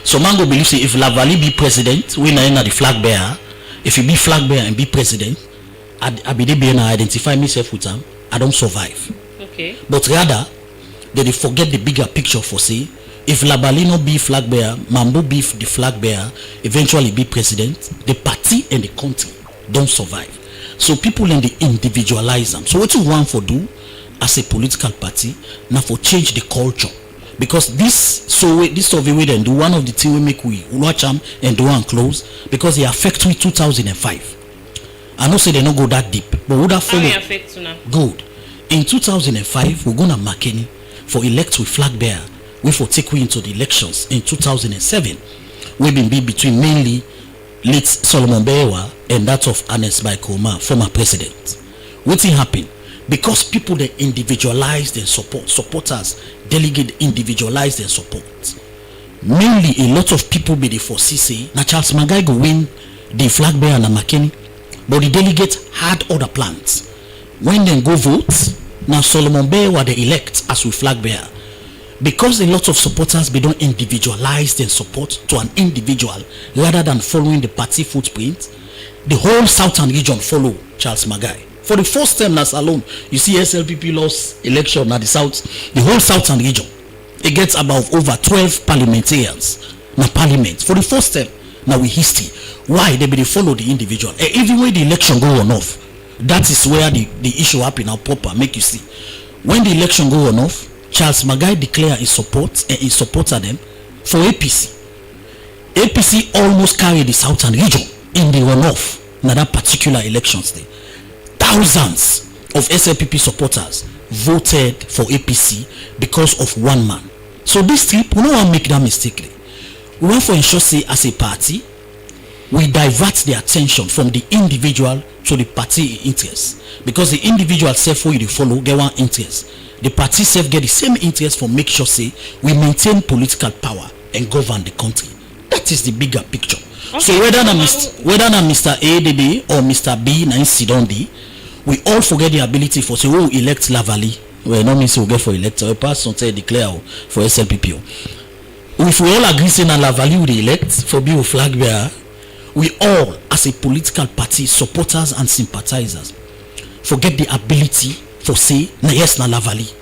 So Mango believes if Lavali be president, we na the flag bearer. If he be flag bearer and be president, I be there identify myself with him. I don't survive. Okay. But rather, they forget the bigger picture for say, if Lavali no be flag bearer, Mambo be the flag bearer, eventually be president, the party and the country don't survive. So people in the individualize them. So what you want for do as a political party now for change the culture. Because this survey we then do one of the things we make we watch them and do and close because they affect we 2005. I know say they don't go that deep, but would that follow? How affect you now? Good. In 2005, we're gonna Makeni for elect with flag bearer. We for take we into the elections in 2007. We've been be between mainly late Solomon Bewa and that of Ernest Bai Koroma, former president. What happened? Because people they individualize their supporters delegate individualize their support. Mainly a lot of people be the foresee say na Charles Magai go win the flag bearer na Makeni, but the delegate had other plans. When they go vote, now Solomon Bewa they elect as with flag bearer. Because a lot of supporters be don't individualize their support to an individual rather than following the party footprint, the whole southern region follow Charles Magai. For the first time that's alone, you see SLPP lost election at the south, the whole southern region. It gets about over 12 parliamentarians na parliament. For the first time, now we history. Why? They be follow the individual. And even when the election go on off, that is where the issue happen now proper. Make you see. When the election go on off, Charles Magai declare his support and he supported them for APC. APC almost carried the southern region in the runoff na that particular elections day. Thousands of SLPP supporters voted for APC because of one man. So this trip, we don't want to make that mistake. We want to ensure say as a party, we divert the attention from the individual to the party interest. Because the individual self who you follow get one interest. The party self get the same interest for make sure say we maintain political power and govern the country. That is the bigger picture. Okay. So whether na Mr. A Dede or Mr. B na Sidondi, we all forget the ability for say who elect Lavali. Well, no means we get for elect or pass on say declare for SLPP. If we all agree say na Lavali we elect for be a flag bearer, we all as a political party supporters and sympathizers forget the ability for say na yes na Lavali.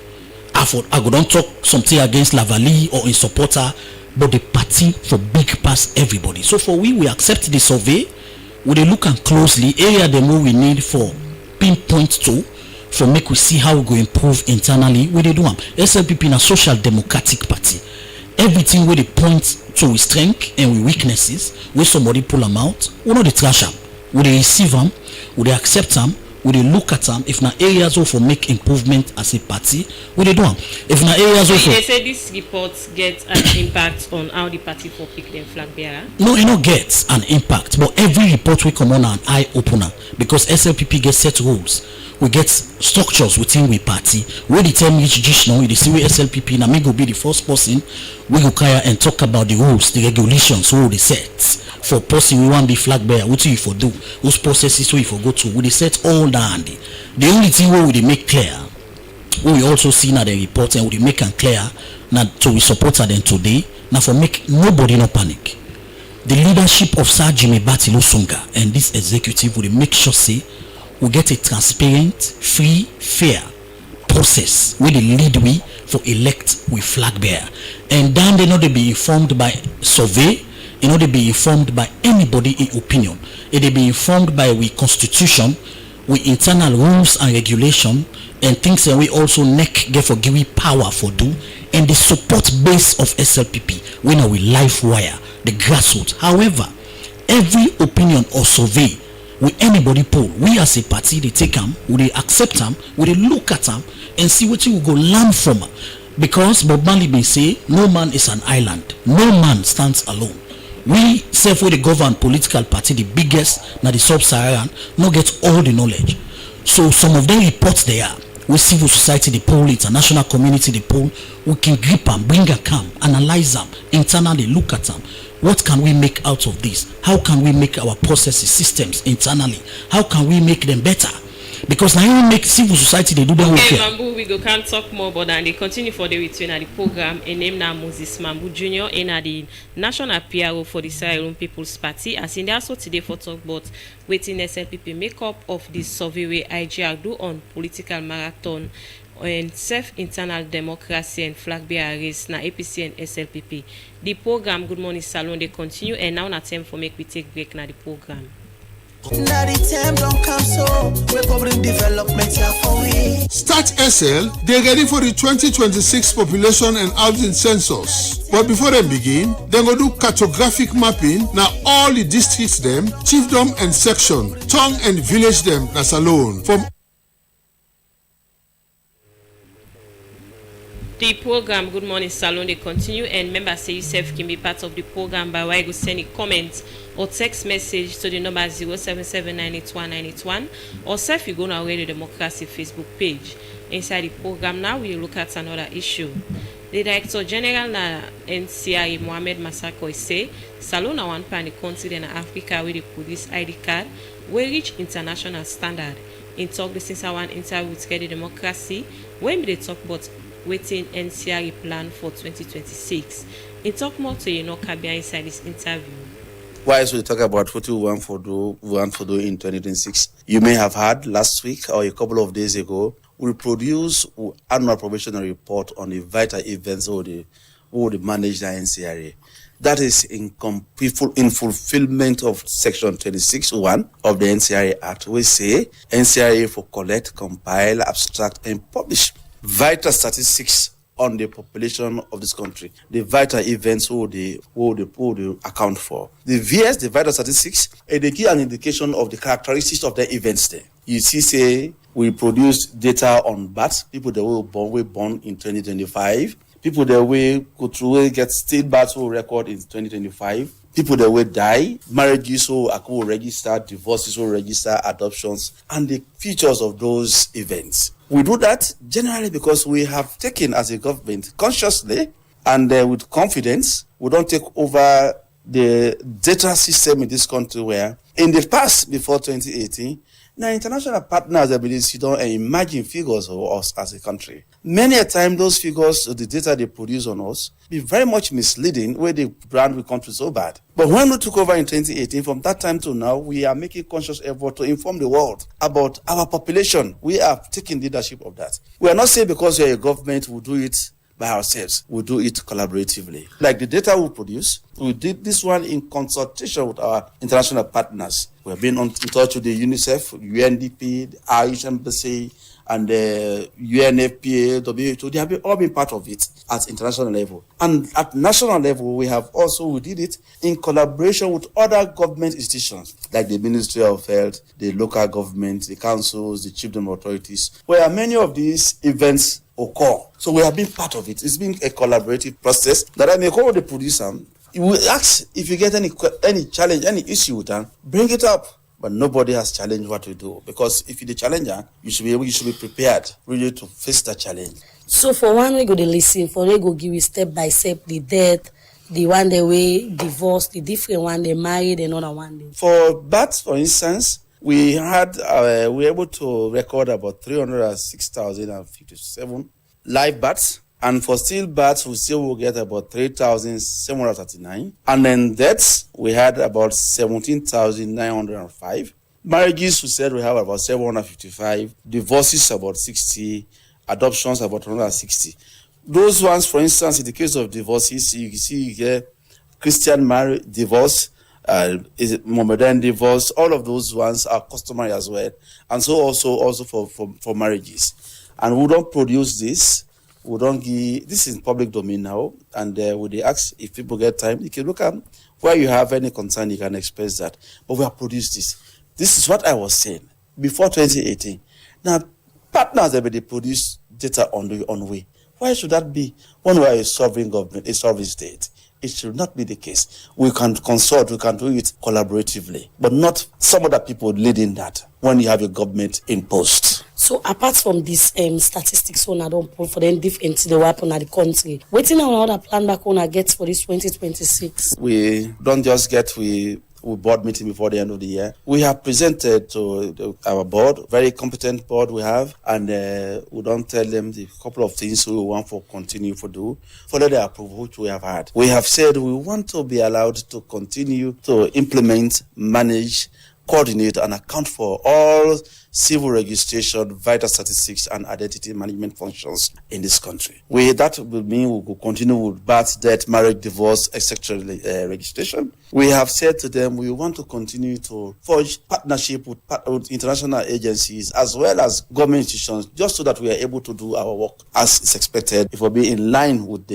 I go don't talk something against Lavali or in supporter, but the party for big pass everybody. So for we accept the survey, we dey look and closely area the more we need for pinpoint to for make we see how we go improve internally. We dey do am. SLPP na social democratic party. everything where they point to we strength and we weaknesses, where somebody pull them out, we know they trash them. We they receive them, we they accept them, we they look at them. If na areas for make improvement as a party, we they do them. If na areas for they say this report get an impact on how the party for pick them flag bearer. No, it not gets an impact, but every report we come on an eye opener because SLPP gets set rules. We get structures within we party. We determine each dish now. You see we SLPP now me go be the first person we go carry and talk about the rules, the regulations, who they set for person we want be flag bearer. What you for do? Whose processes we for go to? We they set all down. The only thing we they make clear, we also see now the report and we make and clear now to we support them today. Now for make nobody no panic. The leadership of Sir Jimmy Batilu Sunga and this executive will make sure say we get a transparent, free, fair process where they lead we for elect with flag bearer. And then they know they be informed by survey, you know they be informed by anybody in opinion. They be informed by we constitution, we internal rules and regulation and things that we also get for give we power for do and the support base of SLPP when we live wire, the grassroots. However, every opinion or survey with anybody poll, we as a party they take them, we they accept them, we they look at them and see what you will go learn from. Because Bob Marley may say no man is an island, no man stands alone. We self with the government political party, the biggest now the sub-Saharan, no get all the knowledge. So some of them reports they are. We civil society the poll, international community the poll, we can grip them, bring a come, analyze them, internally look at them. What can we make out of this? How can we make our processes, systems internally? How can we make them better? Because now you make civil society they do their work. Okay, Mambu, we go can't talk more about that. And they continue for the return at the program. And name now Moses Mambu Jr. in the national PRO for the Sierra Leone People's Party. As in there also today for talk about waiting SLPP makeup of this survey where IGR do on political marathon and self-internal democracy and flag bearer race na APC and SLPP. The program Good Morning Salon they continue and now na time for make we take break na the program. Now the time don't come so we're covering development here for we. Start SL, they're ready for the 2026 population and housing census. But before they begin, they go do cartographic mapping now all the districts them, chiefdom and section, town and village them that's alone. From the program Good Morning Salon they continue and members say yourself can be part of the program by way you send a comment or text message to the number 077981981 or self you go now Radio Democracy Facebook page. Inside the program now we look at another issue. The Director General na NCIA Mohamed Masako say Salon na one pan the country in Africa with the police ID card will reach international standard. In talk this is one interview with Radio Democracy when they talk about waiting NCRE plan for 2026. In talk more to Kabia inside this interview. Why is we talk about what we want to do in 2026? You may have heard last week or a couple of days ago, we produce annual probationary report on the vital events who they manage the NCRA. That is in fulfillment of Section 26(1) of the NCRA Act. We say NCRA for collect, compile, abstract, and publish vital statistics on the population of this country, the vital events who they account for. The VS, the vital statistics, they give an indication of the characteristics of the events there. You see, say, we produce data on births, people that were born in 2025, people that will go through get stillbirths who record in 2025, people that will die, marriages who will register, divorces will register, adoptions, and the features of those events. We do that generally because we have taken as a government consciously and with confidence, we don't take over the data system in this country where in the past, before 2018, now international partners ability to sit down and imagine figures of us as a country. Many a time those figures, the data they produce on us, be very much misleading where they brand the country so bad. But when we took over in 2018, from that time to now, we are making conscious effort to inform the world about our population. We are taking leadership of that. We are not saying because we are a government, we'll do it by ourselves. We do it collaboratively. Like the data we produce, we did this one in consultation with our international partners. We have been in touch with the UNICEF, UNDP, the Irish Embassy, and the UNFPA, WHO, they have all been part of it at international level. And at national level, we did it in collaboration with other government institutions, like the Ministry of Health, the local government, the councils, the chiefdom authorities, where many of these events occur. So we have been part of it. It's been a collaborative process that I may call the producer. You will ask if you get any challenge, any issue with them, bring it up. But nobody has challenged what we do, because if you're the challenger, you should be prepared really to face that challenge. So for one, we go to listen, for we go give you step by step the death, the one they way divorced, the different one they married, another one they. For births, for instance, we were able to record about 306,057 live births. And for stillbirths, we still will get about 3,739. And then deaths, we had about 17,905. Marriages, we said we have about 755. Divorces, about 60. Adoptions, about 160. Those ones, for instance, in the case of divorces, you see here Christian marriage, divorce, Mohammedan divorce, all of those ones are customary as well. And so also for marriages. And we don't produce this. We don't give, this is public domain now, and we ask if people get time, you can look at where you have any concern, you can express that. But we have produced this. This is what I was saying before 2018. Now, partners have already produced data on the way. Why should that be when we are a sovereign government, a sovereign state? It should not be the case. We can consult, we can do it collaboratively, but not some other people leading that when you have a government in post. So apart from these statistics on I don't put for them different the weapon at the country, waiting on other plan back on I get for this 2026. We don't just get we board meeting before the end of the year. We have presented to our board, very competent board we have, and we don't tell them the couple of things we want to continue to do, follow the approval which we have had. We have said we want to be allowed to continue to implement, manage, coordinate and account for all civil registration, vital statistics, and identity management functions in this country. That will mean we will continue with birth, death, marriage, divorce, etc. registration. We have said to them we want to continue to forge partnership with international agencies as well as government institutions, just so that we are able to do our work as is expected. If we'll be in line with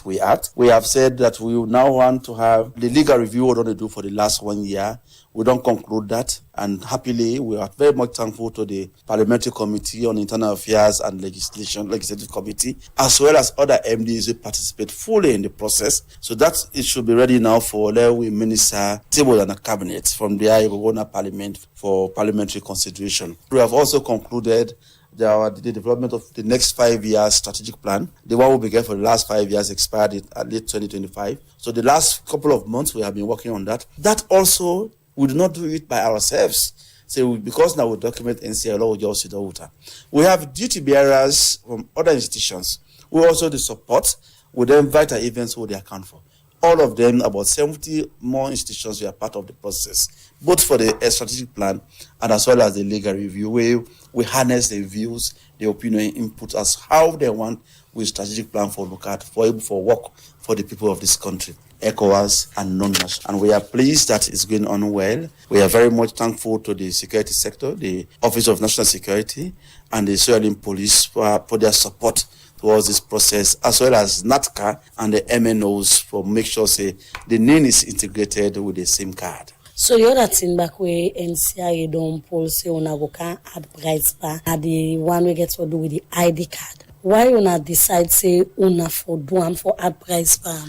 we act. We have said that we now want to have the legal review we're going to do for the last 1 year. We don't conclude that, and happily we are very much thankful to the Parliamentary Committee on Internal Affairs and Legislative Committee, as well as other MDs who participate fully in the process. So that it should be ready now for we minister table and a cabinet. From there, it will go to Parliament for parliamentary consideration. We have also concluded the development of the next 5 years strategic plan. The one we began for the last 5 years expired at late 2025. So the last couple of months we have been working on that. That also, we do not do it by ourselves. So because now we document NCL, we have duty bearers from other institutions. We also the support with them vital events who they account for. All of them, about 70 more institutions, we are part of the process, both for the strategic plan and as well as the legal review, where we harness the views, the opinion, input as how they want with strategic plan for look at, for work for the people of this country. ECOWAS and non-national. And we are pleased that it's going on well. We are very much thankful to the security sector, the Office of National Security, and the Sierra Leone Police for their support towards this process, as well as NATCA and the MNOs for make sure the NIN is integrated with the SIM card. So the other thing back where NCIA don't pull say una go can add price bar and the one we get to do with the ID card. Why una decide say una for do am for add price bar?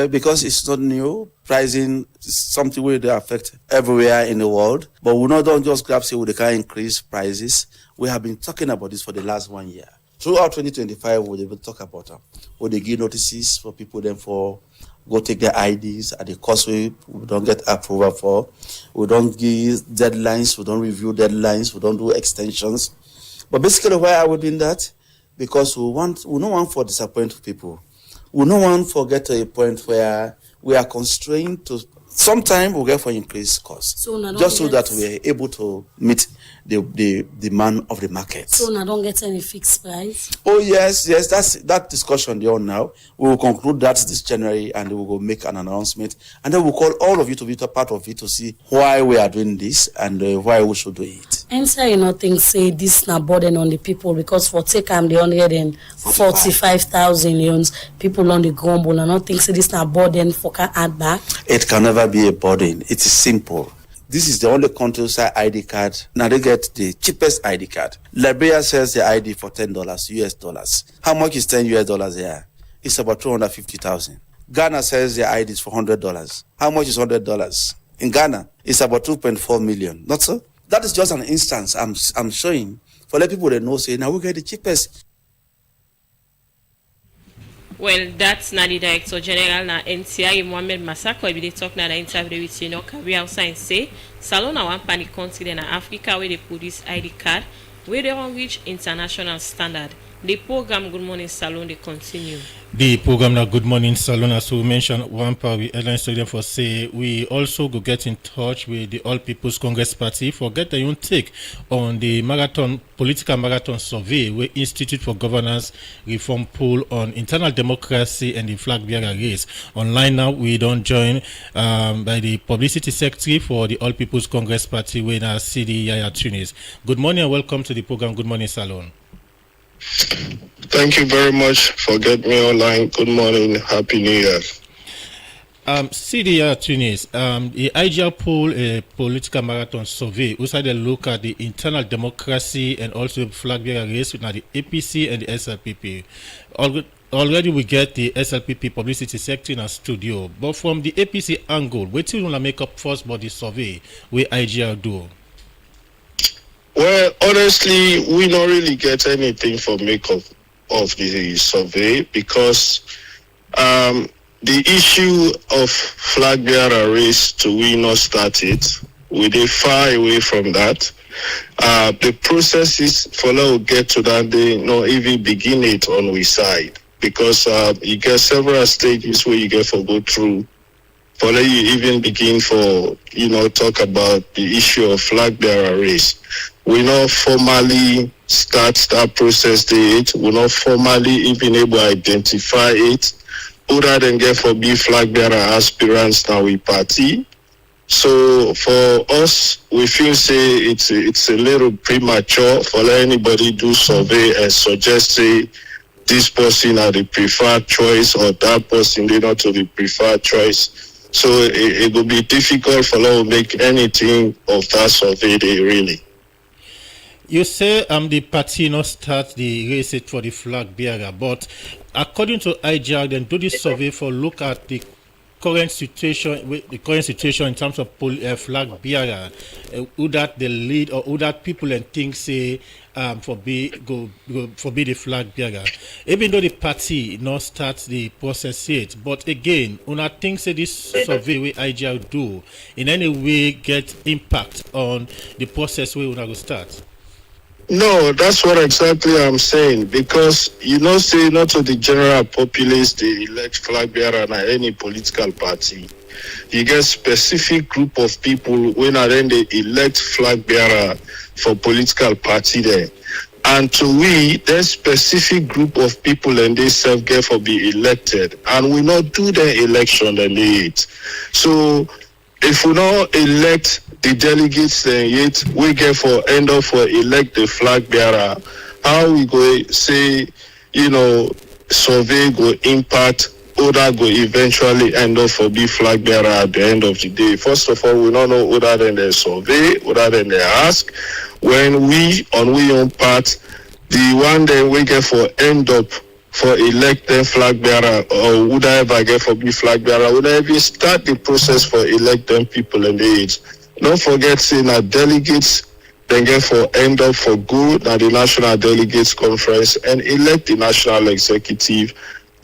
Because it's not new. Pricing is something where they affect everywhere in the world. But we don't just grab say they can increase prices. We have been talking about this for the last 1 year. Throughout 2025, we will talk about them. Will they give notices for people then for go take their IDs at the causeway we don't get approval for. We don't give deadlines. We don't review deadlines. We don't do extensions. But basically, why are we doing that? Because we don't want to disappoint people. We don't want to get to a point where we are constrained to. Sometimes we get for increased costs, just so that we are able to meet the demand of the market. So I don't get any fixed price? Oh, yes, that's that discussion there now. We will conclude that this January and we will make an announcement. And then we'll call all of you to be a part of it to see why we are doing this and why we should do it. And so you know, things say this is not burden on the people because for take the 145,000 loans, people on the grumble and not think say this is not burden for can add back. It can never be a burden. It is simple. This is the only country side ID card. Now they get the cheapest ID card. Liberia sells the ID for $10 US dollars. How much is $10 US dollars here? It's about 250,000. Ghana sells their IDs for $100. How much is $100? In Ghana, it's about 2.4 million. Not so? That is just an instance I'm showing for let people that know say now we get the cheapest. Well, that's not the Director General na NCI Mohamed Masako. I be dey talk na the interview with career outside say Salon na one pan the country in Africa where they produce ID card where they don't reach international standard. The program Good Morning Salon they continue. The program now Good Morning Salon, as we mentioned, one part we airline studio for say we also go get in touch with the All People's Congress Party for get their own take on the political marathon survey where Institute for Governance Reform poll on internal democracy and the flag bearer race. Online now we don't join by the publicity secretary for the All People's Congress Party where now CD Yaya Tunis. Good morning and welcome to the program Good Morning Salon. Thank you very much for getting me online. Good morning. Happy New Year. CDR Tunis, the IGR poll, a political marathon survey, also they look at the internal democracy and also flag bearer race with the APC and the SLPP. Already we get the SLPP publicity sector in our studio, but from the APC angle, what do you want to make up first about the survey where IGR do? Well, honestly, we don't really get anything for makeup of the survey because the issue of flag bearer race to we not started. We are far away from that. The processes for now get to that they not even begin it on we side because you get several stages where you get for go through. For you even begin for talk about the issue of flag bearer race. We not formally start that process date. We not formally even able to identify it. Other than get for be flag bearer aspirants now we party. So for us, we feel say it's a little premature for let anybody do survey and suggest say this person are the preferred choice or that person they not to the preferred choice. So it will be difficult for us to make anything of that survey day, really. You say the party not start the race for the flag bearer, but according to IGR, then do this survey for look at the current situation in terms of flag bearer, who that the lead or who that people and things say forbid the flag bearer. Even though the party not start the process yet, but again, una think say this survey we IGR do in any way get impact on the process we una go start. No, that's what exactly I'm saying. Because say not to the general populace they elect flag bearer and any political party. You get specific group of people when then they elect flag bearer for political party there. And to we, there's specific group of people and they self get for be elected. And we not do the election and they So if we not elect the delegates then yet we get for end up for elect the flag bearer, how we go say, survey go impact other go eventually end up for be flag bearer at the end of the day. First of all, we don't know other than the survey, other than the ask. When we on we own part, the one that we get for end up for elected flag bearer or would I ever get for be flag bearer, would I ever start the process for electing people in the age. Don't forget saying that delegates then get for end up for good at the National Delegates Conference and elect the National Executive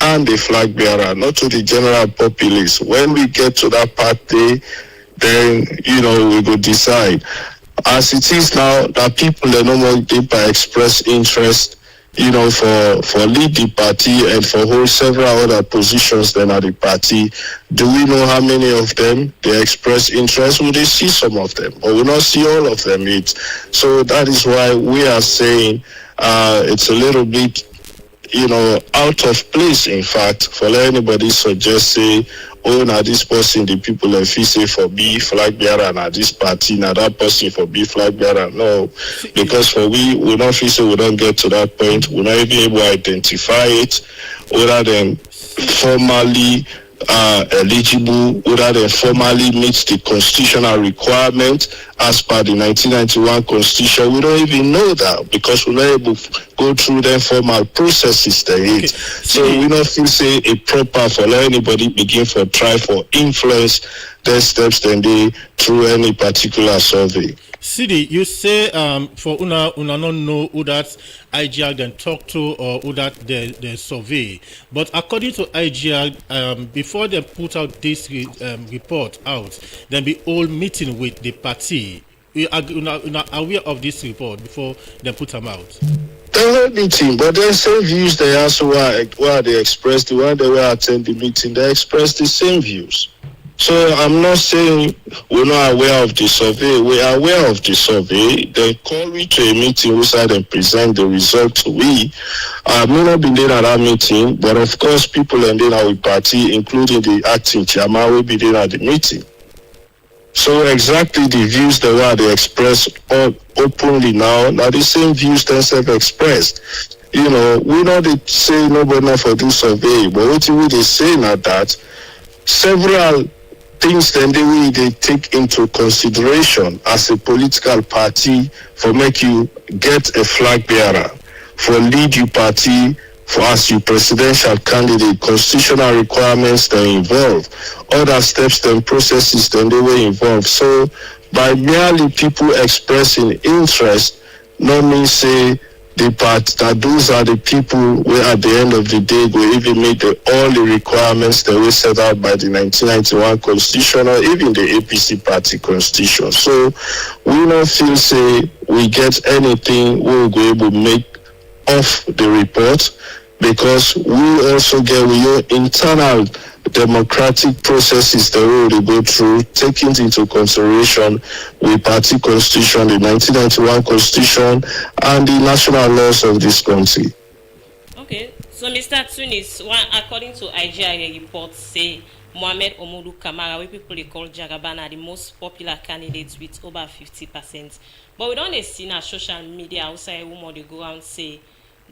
and the flag bearer, not to the general populace. When we get to that part day, then we go decide. As it is now, that people no more deeper express interest for lead the party and for hold several other positions then at the party. Do we know how many of them they express interest? We see some of them, but we not see all of them yet. So that is why we are saying it's a little bit, out of place, in fact, for anybody suggest, say, oh, now this person, the people if he say for be flag bearer, now this party, now that person for be flag bearer. No, because for we don't feel say we don't get to that point. We're not even able to identify it, other than formally eligible, whether they formally meet the constitutional requirement as per the 1991 constitution. We don't even know that because we're not able to go through the formal processes there. Okay. So we don't feel say it proper for let anybody begin for try for influence their steps then they through any particular survey. Sidi, you say for una not know who that IGR then talk to or who that they survey, but according to IGR, before they put out this report out, then be all meeting with the party. We are not aware of this report before they put them out. They were meeting, but the same views they also where they expressed the one they were attend the meeting, they expressed the same views. So I'm not saying we're not aware of the survey. We are aware of the survey. They call me to a meeting inside and present the result to we. I may not be there at that meeting, but of course people and then our party, including the acting chairman, will be there at the meeting. So exactly the views that were they express openly now the same views themselves expressed. We know they say nobody not for this survey, but what we they say now that several things then they take into consideration as a political party for make you get a flag bearer, for lead you party, for as you presidential candidate, constitutional requirements that involve, other steps and processes then they were involved. So by merely people expressing interest, no means say the part that those are the people where at the end of the day will even meet all the requirements that were set out by the 1991 constitution or even the APC party constitution. So we don't feel say we get anything we will be able to make off the report, because we also get your internal democratic processes that we will go through, taking into consideration with party constitution, the 1991 constitution, and the national laws of this country. Okay, so Mr. Tunis, according to IGRA reports, say Mohamed Omoudou Kamara, we people call Jagaban, are the most popular candidates with over 50%. But we don't see na social media outside women they go and say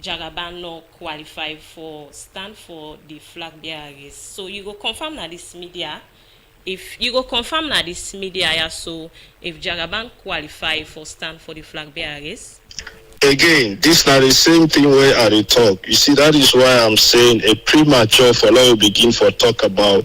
Jagaban no qualify for stand for the flag bearer race. So you go confirm that this media, so if Jagaban qualify for stand for the flag bearer race. Again, this not the same thing where I talk. You see, that is why I'm saying a premature for now begin for talk about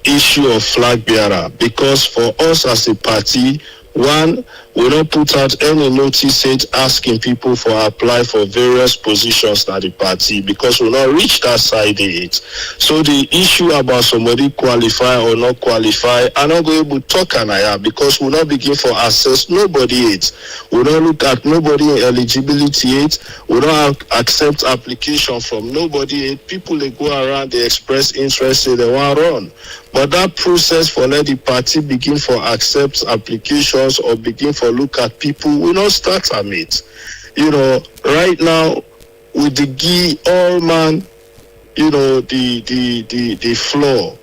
issue of flag bearer, because for us as a party, one, we don't put out any notice asking people for apply for various positions at the party, because we not reach that side yet. So the issue about somebody qualify or not qualify, I'm not going to talk because we not begin for assess nobody yet. We don't look at nobody eligibility yet. We don't accept application from nobody yet. People they go around, they express interest, say they want to run. But that process for let the party begin for accept applications or begin for look at people, we not start on it. Right now with the all man, the floor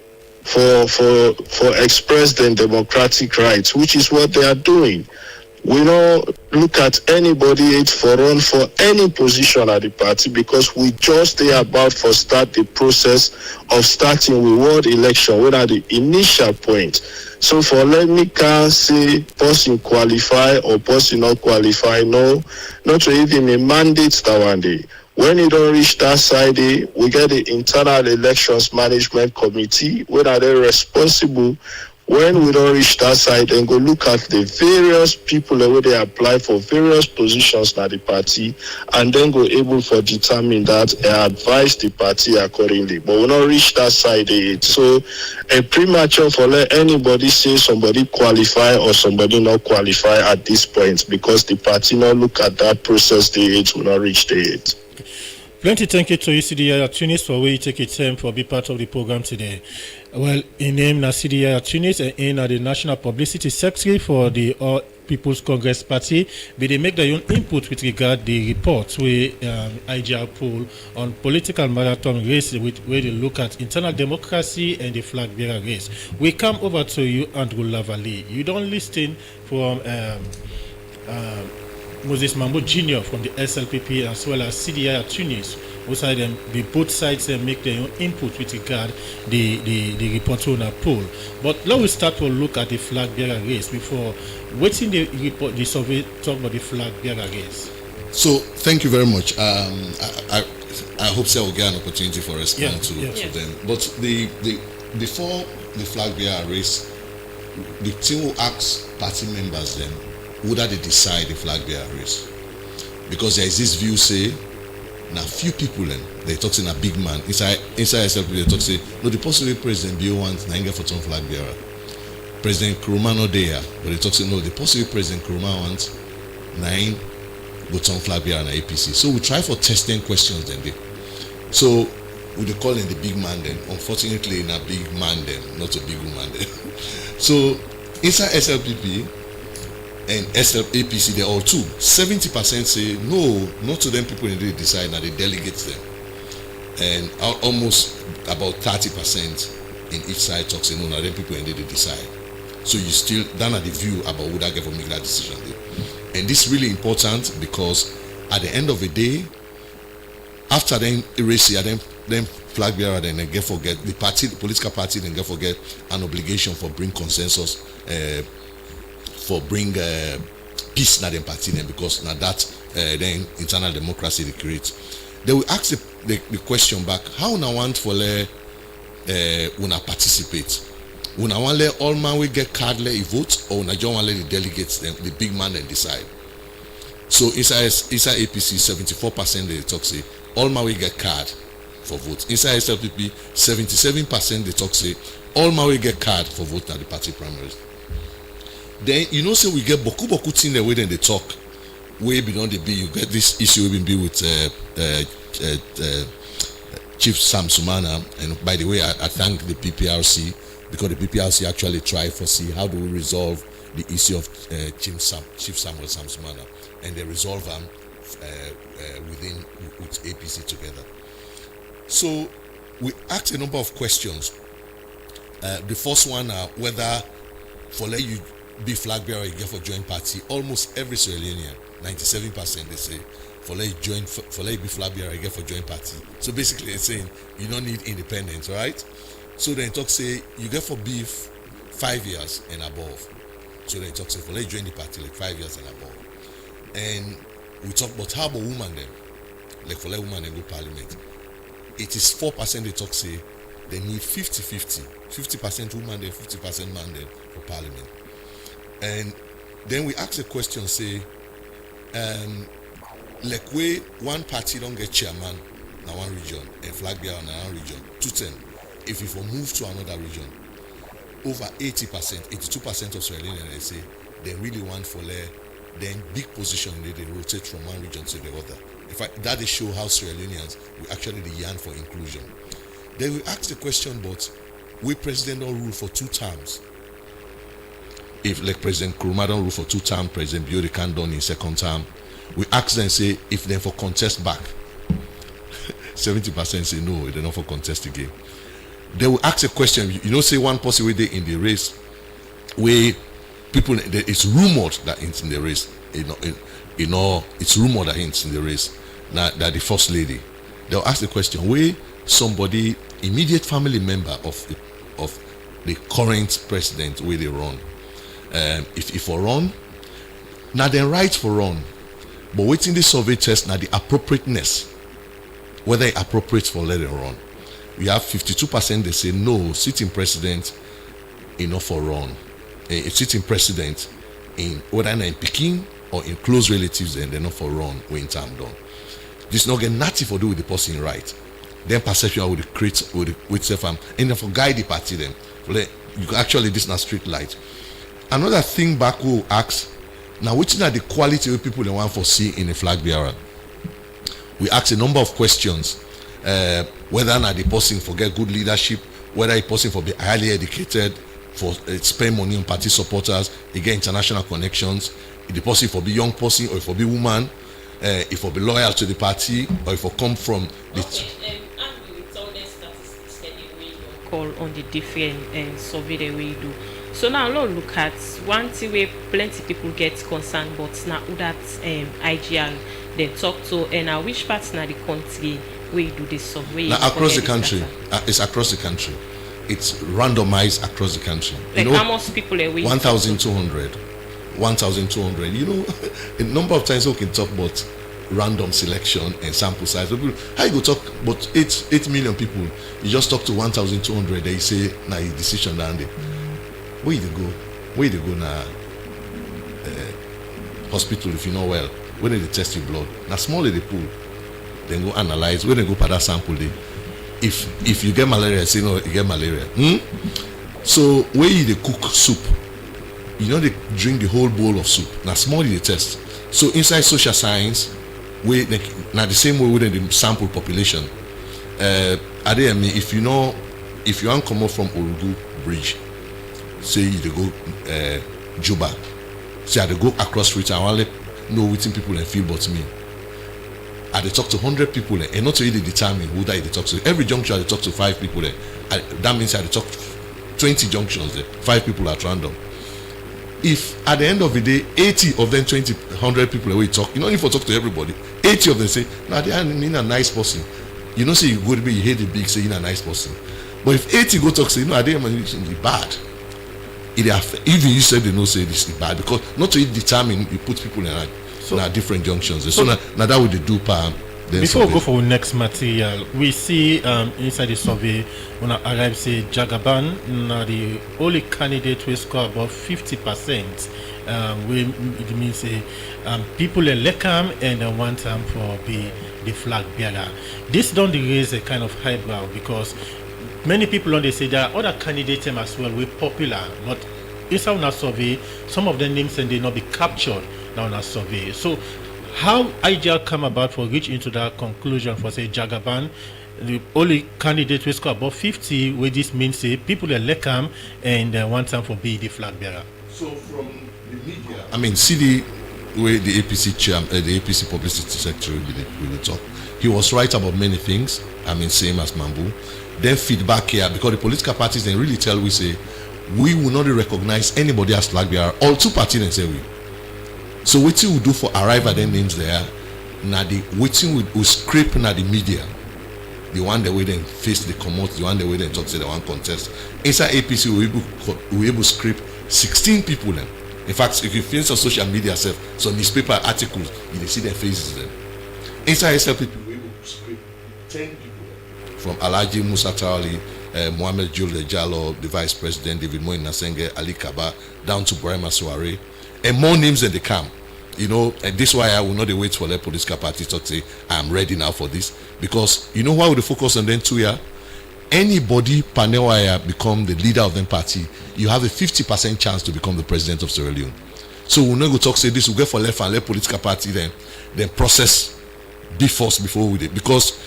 for express them democratic rights, which is what they are doing. We don't look at anybody for run for any position at the party, because we just they about for start the process of starting with world election, what are the initial point. So for let me can't say person qualify or person not qualify, no, not to even a mandate that one day. When you don't reach that side, we get the internal elections management committee, where are they responsible. When we don't reach that side, and go look at the various people where they apply for various positions at the party, and then go able for determine that and advise the party accordingly. But we not reach that side yet. So a premature for let anybody say somebody qualify or somebody not qualify at this point, because the party not look at that process yet, will not reach the yet. Plenty thank you to CDI Tunis for where you take your time for be part of the program today. Well, in name na CDI Tunis and in the National Publicity Secretary for the All People's Congress Party, but they make their own input with regard the reports where IGR poll on political marathon race where they look at internal democracy and the flag bearer race. We come over to you, Andrew Lavalley. You don't listen from Moses Mambo Jr. from the SLPP as well as CDI Tunis. Both sides make their own input with regard the report on a poll. But now we start to look at the flag bearer race before waiting the report, the survey talk about the flag bearer race. So thank you very much. I hope I will get an opportunity for respond to them. But before the flag bearer race, the team will ask party members then whether they decide the flag bearer race, because there is this view say now few people then they talk saying a big man inside SLP they talk say no the possible president Bio wants 9 for some flag bearer. President Nkrumah not there, but they talk say no the possible president Nkrumah wants 9 go some flag bearer and APC. So we try for testing questions then they. So we they call him the big man then. Unfortunately, in a big man then, not a big woman then. So inside SLPP and APC, they're all two. 70% say no, not to them people they decide, now they delegate them. And almost about 30% in each side talk say no, now them people they decide. So you still done at the view about who that get for make that decision there. And this is really important because at the end of the day, after them erase them flag bearer then they get forget the political party then get forget an obligation for bring consensus for bring peace na them party then, because now that then internal democracy they create. They will ask the question back, how una want for una participate? Una want let all man we get card let vote, or una just want let the delegates them, the big man then decide. So inside APC 74% they talk say all man we get card for vote. Inside SLPP 77% they talk say all man we get card for vote at the party primaries. Then you know say we get boku thing the way then they talk way beyond the B. You get this issue we been be with Chief Sam Sumana, and by the way I thank the PPRC because the PPRC actually try for see how do we resolve the issue of Chief Samuel Sam Sumana, and they resolve them with APC together. So we asked a number of questions. The first one whether for let you be flag bearer you get for joint party. Almost every Sierra Leonean, 97% they say for let you be flag bearer you get for joint party. So basically it's saying you don't need independence, right? So then talk say you get for beef 5 years and above. So then talk say for let you join the party like 5 years and above. And we talk about how about women then, like for let women then go parliament. It is 4% they talk say they need 50-50, 50% woman then 50% man then for parliament. And then we ask the question say like way one party don't get chairman in one region and flag bearer in another region 210. If you move to another region, over 80%, 82% of Sierra Leoneans they say they really want for then big position they rotate from one region to the other. In fact, that they show how Sierra Leoneans we actually yearn for inclusion. Then we ask the question, but we president don't rule for 2 terms. If like President Nkrumah don't rule for 2 terms, President Biori can't done in 2nd term. We ask them say if they for contest back. 70% say no, they're not for contest again. They will ask a question. You know, say one person with in the race, where people it's rumored that it's in the race. It's rumored that it's in the race. Now that the first lady, they'll ask the question: where somebody immediate family member of the current president where they run, if for run, now they right for run, but waiting the survey test now the appropriateness, whether it appropriate for letting run. We have 52% they say no, sitting president enough for run. A sitting president in whether in Peking or in close relatives and they're not for run when time done. This not get nothing for do with the person right. Then perception will create with self and then for guide the party them. You actually this not street light. Another thing back will ask now which are the quality of people they want for see in a flag bearer. we ask a number of questions, whether or not the person for get good leadership, whether a person for be highly educated, for spend money on party supporters, get international connections, if the person for be young person or if for be woman, if for be loyal to the party, or if for come from the call on the different survey that we do. So now let's look at one thing where plenty people get concerned, but now who that IGR they talk to, and which parts now the country where you do this survey. Now across the country, it's across the country. It's randomized across the country. Like how most people are 1,200. 1,200. You know, a number of times we can talk about random selection and sample size. How you go talk about 8 million people? You just talk to 1,200. They say now your decision down there. Where you go? Where you go now? Hospital if you know well. When they test your blood, now small they pull, then go analyze. When they go for that sample, they if you get malaria, say no, you get malaria. So when you they cook soup, you know they drink the whole bowl of soup. Now small they test. So inside social science, we now the same way within the sample population. If you know, if you want come up from Orugu Bridge, say you go Juba, say they go across street and only know waiting people and feel but me. I they talk to 100 people and not really determine who that they talk to. Every junction I talk to 5 people there. That means I talk 20 junctions there. 5 people at random. If at the end of the day 80 of them 100 people we talk, you know if I talk to everybody, 80 of them say, nah, they are in a nice person. You know say you go to be you hate the big, say you're a nice person. But if 80 go talk say, you know, I didn't bad. Even you said they know say this is bad because not to determine you put people in a different junctions. So now that would do palm. Before we go for next material, we see inside the survey when I arrive say Jagaban now the only candidate will score about 50%. It means people elect him and they want him for be the flag bearer. This don't raise a kind of highbrow because many people on they say there are other candidates as well with popular, but inside our survey, some of the names and they not be captured now in our survey. So how IGR come about for reach into that conclusion for say Jagaban, the only candidate will score above 50, where this means say people elect him and want time for be the flag bearer. So from the media, I mean, see the way the APC chairman, the APC publicity secretary will talk. He was right about many things. I mean, same as Mambu. Then feedback here because the political parties they really tell we say we will not recognize anybody as flag bearer. All 2 parties they say we. So what you will do for arrival their names there? Now the waiting will scrape now the media. The one that way then face the commot, the one that way then talk say the one contest. Inside APC we able to scrape 16 people then. In fact, if you finish on social media self, some newspaper articles, you see their faces then. Inside SLP we able to scrape 10 people. From Alhaji Musa Tawali, Mohamed Julde Jallo, the Vice President, David Moin Nasenge, Ali Kaba, down to Brahma Suare, and more names than they come. You know, and this is why I will not wait for the political party to say, I'm ready now for this. Because, you know why we focus on them 2 years? Anybody, Panewaya, become the leader of them party, you have a 50% chance to become the president of Sierra Leone. So we'll not go talk, say this, we'll go for left and left political party, then process be forced before we did. Because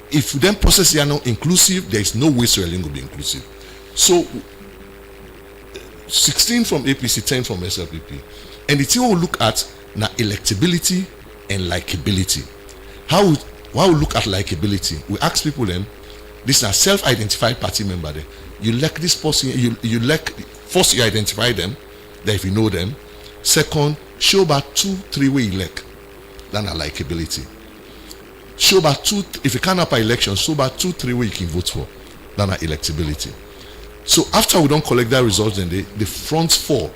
if then process are not inclusive, there is no way Sierra Leone will be inclusive. So 16 from APC, 10 from SLPP. And the thing we'll look at now electability and likability. Why we look at likability? We ask people then, this is a self-identified party member there. You like this person, you like first you identify them, that if you know them. Second, show about 2-3 way you like. Then a likability. Show about if you can't have an election, show about 2-3 way you can vote for. Then a electability. So after we don't collect that result, then the front 4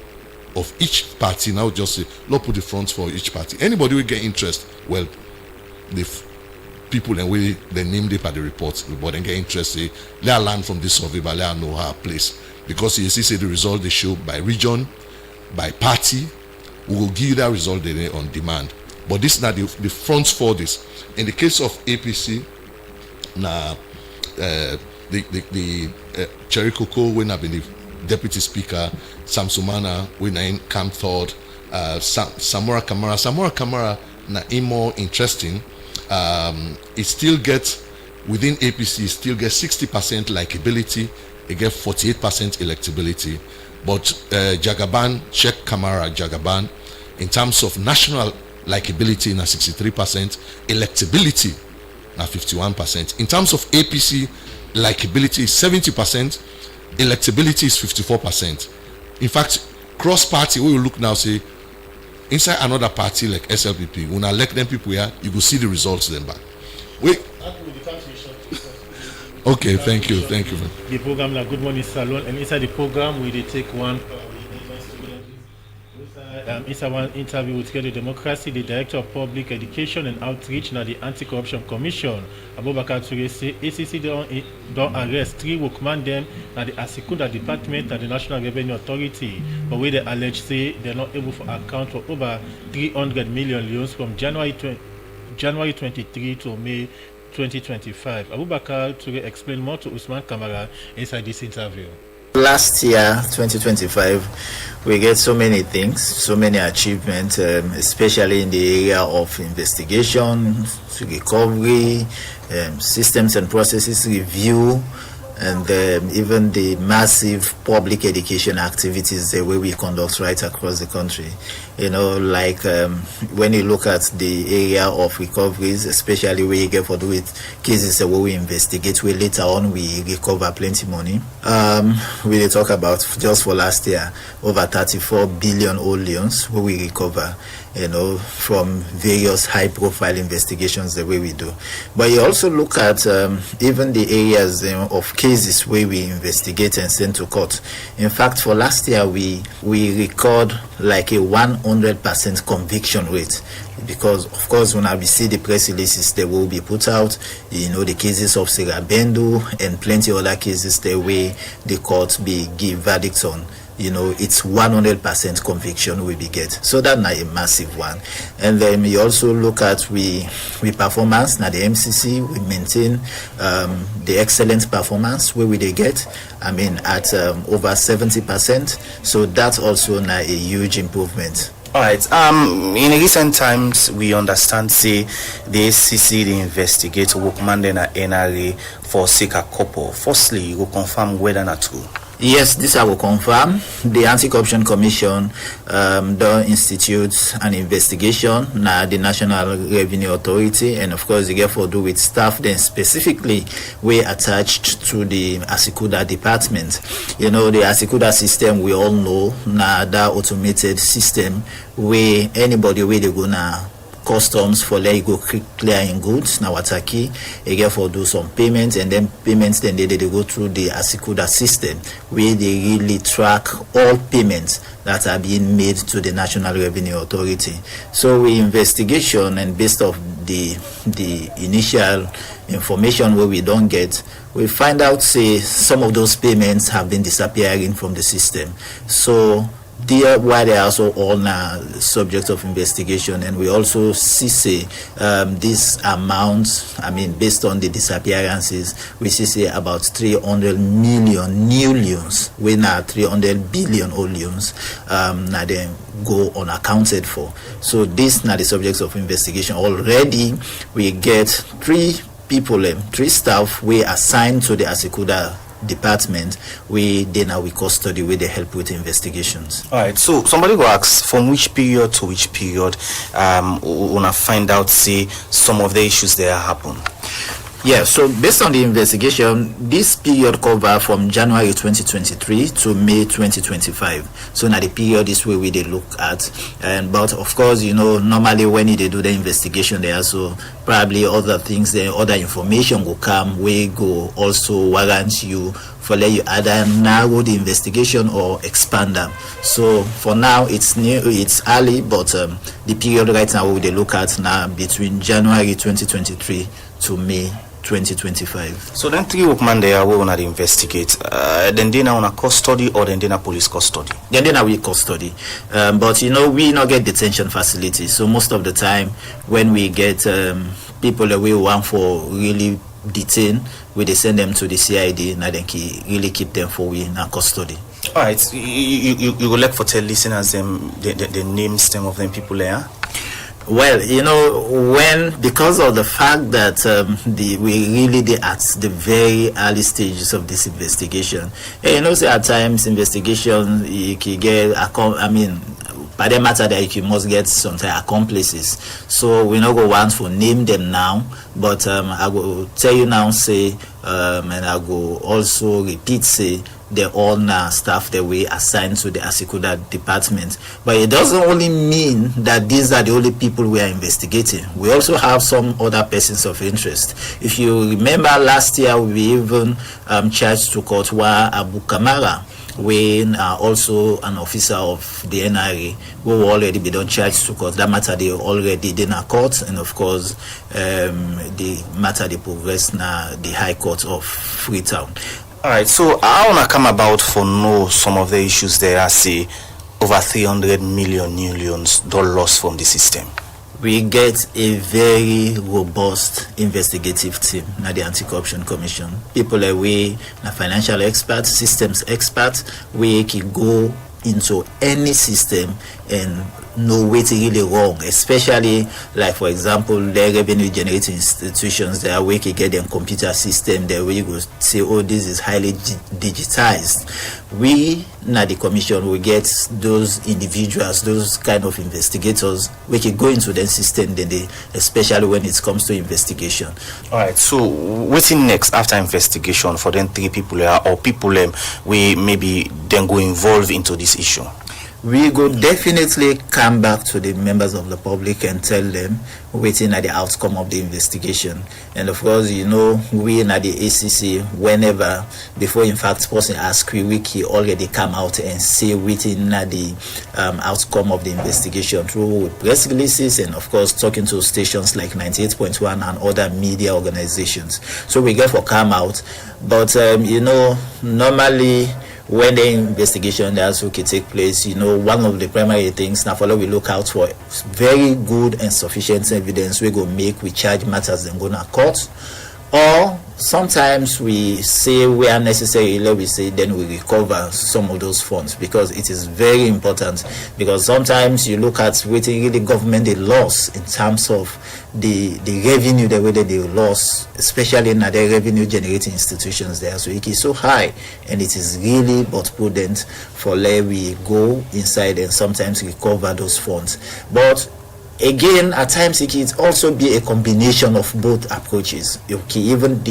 of each party now just say, let's put the front 4 of each party. Anybody will get interest, well, the people and we they named it by the report, but then get interest, say, let learn from this survey, but let know her place. Because you see, say the result they show by region, by party, we will give you that result on demand. But this is not the front 4 this. In the case of APC, now the Cherry Coco, when I believe Deputy Speaker, Samsumana, when I come third, Samora Kamara na more interesting it still gets within APC, it still gets 60% likability, it gets 48% electability. But Jagaban, Sheikh Kamara Jagaban, in terms of national likability, na 63%, electability, na 51%. In terms of APC, likability is 70%, electability is 54%. In fact, cross-party, we will look now, say, inside another party like SLPP, when I elect them people here, you will see the results then back. Wait. Okay, thank you. The program na Good Morning Salon, and inside the program we dey take one inside one interview with Get the Democracy, the Director of Public Education and Outreach na the Anti-Corruption Commission, Abubakar Ture, say ACC don arrest 3 workmen dem na the Asikunda Department na the National Revenue Authority, but wey they allege say they're not able to account for over 300 million loans from January 23 to May 2025. Abubakar Ture explained more to Usman Kamara inside this interview. Last year, 2025, we get so many things, so many achievements, especially in the area of investigation, recovery, systems and processes review, and even the massive public education activities the way we conduct right across the country. You know, like when you look at the area of recoveries, especially where you get for do with cases where we investigate, where later on we recover plenty money. We talk about just for last year over 34 billion old loans where we recover, you know, from various high-profile investigations the way we do. But you also look at even the areas of cases where we investigate and send to court. In fact, for last year, we record like a 100% conviction rate, because of course when we see the press releases that will be put out, you know, the cases of Sarah Bendu and plenty other cases the way the court be give verdicts on, you know, it's 100% conviction we be get. So that's not a massive one. And then you also look at we performance now the MCC, we maintain the excellent performance where we they get, I mean, at over 70%. So that's also now a huge improvement. All right. In recent times, we understand, say, the ACC they investigate workman and NRA for Sika couple. Firstly, you will confirm whether not true. Yes, this I will confirm. The Anti-Corruption Commission don't institute an investigation now the National Revenue Authority, and of course they get for do with staff then specifically we attached to the Asikuda department. You know, the Asikuda system we all know now that automated system where anybody where they gonna customs for let you go clearing goods now Wataki, they get for do some payments, and then payments then they go through the Asikuda system where they really track all payments that are being made to the National Revenue Authority. So we investigation, and based off the initial information where we don't get, we find out say some of those payments have been disappearing from the system. So why they are also all now subject of investigation, and we also see say this amount, I mean, based on the disappearances, we see about 300 million new loans, we now 300 billion old loans now then go unaccounted for. So this now the subjects of investigation. Already we get 3 staff we assigned to the Asikuda department we custody where they help with investigations. All right, so somebody will ask from which period to which period wanna find out say some of the issues that happen. Yeah, so based on the investigation, this period cover from January 2023 to May 2025. So now the period is where we they look at, and but of course, you know, normally when they do the investigation, they also probably other things, the other information will come, we go also warrant you for let you either narrow the investigation or expand them. So for now it's early, but the period right now we they look at now between January 2023 to May 2025. So then 3 workmen there we wanna investigate. Then they now on a custody or then they na police custody. Then they na we custody. But you know we not get detention facilities. So most of the time when we get people that we want for really detain, we they send them to the CID and then really keep them for we in our custody. All right, you would like for tell listeners the names, some of them people there. Well, you know, because of the fact that we really did at the very early stages of this investigation, you know, say at times investigation you can get, by the matter that you must get some accomplices. So we not go want to name them now, but I will tell you now, say, and I go also repeat, say, they're all now staff that we assigned to the Asikuda department. But it doesn't only mean that these are the only people we are investigating. We also have some other persons of interest. If you remember last year, we even charged to court Abu Kamara, when also an officer of the NRA who already been done charged to court. That matter they already did in a court, and of course the matter they progressed now the High Court of Freetown. All right, so I want to come about for know some of the issues there. I see over 300 million dollars from the system. We get a very robust investigative team at the Anti-Corruption Commission. People away, financial experts, systems experts, we can go into any system and know what's really wrong, especially like for example the revenue generating institutions that we can get them computer system that we go say, oh, this is highly digitized. We now the commission will get those individuals, those kind of investigators, we can go into the system then they, especially when it comes to investigation. All right, so what's in next after investigation for them 3 people or people we maybe then go involved into this issue? We go definitely come back to the members of the public and tell them waiting at the outcome of the investigation. And of course, you know, we in the ACC, whenever, before in fact person ask we can already come out and say waiting at the outcome of the investigation through press releases and of course talking to stations like 98.1 and other media organizations. So we get for come out, but you know, normally when the investigation does take place, you know, one of the primary things now follow we look out for very good and sufficient evidence we go make we charge matters and go to court, or sometimes we say we are necessary, we say then we recover some of those funds, because it is very important, because sometimes you look at waiting really government they lost in terms of the revenue the way that they lost, especially in the revenue generating institutions there. So it is so high, and it is really but prudent for let we go inside and sometimes recover those funds. But again, at times it can also be a combination of both approaches. You can even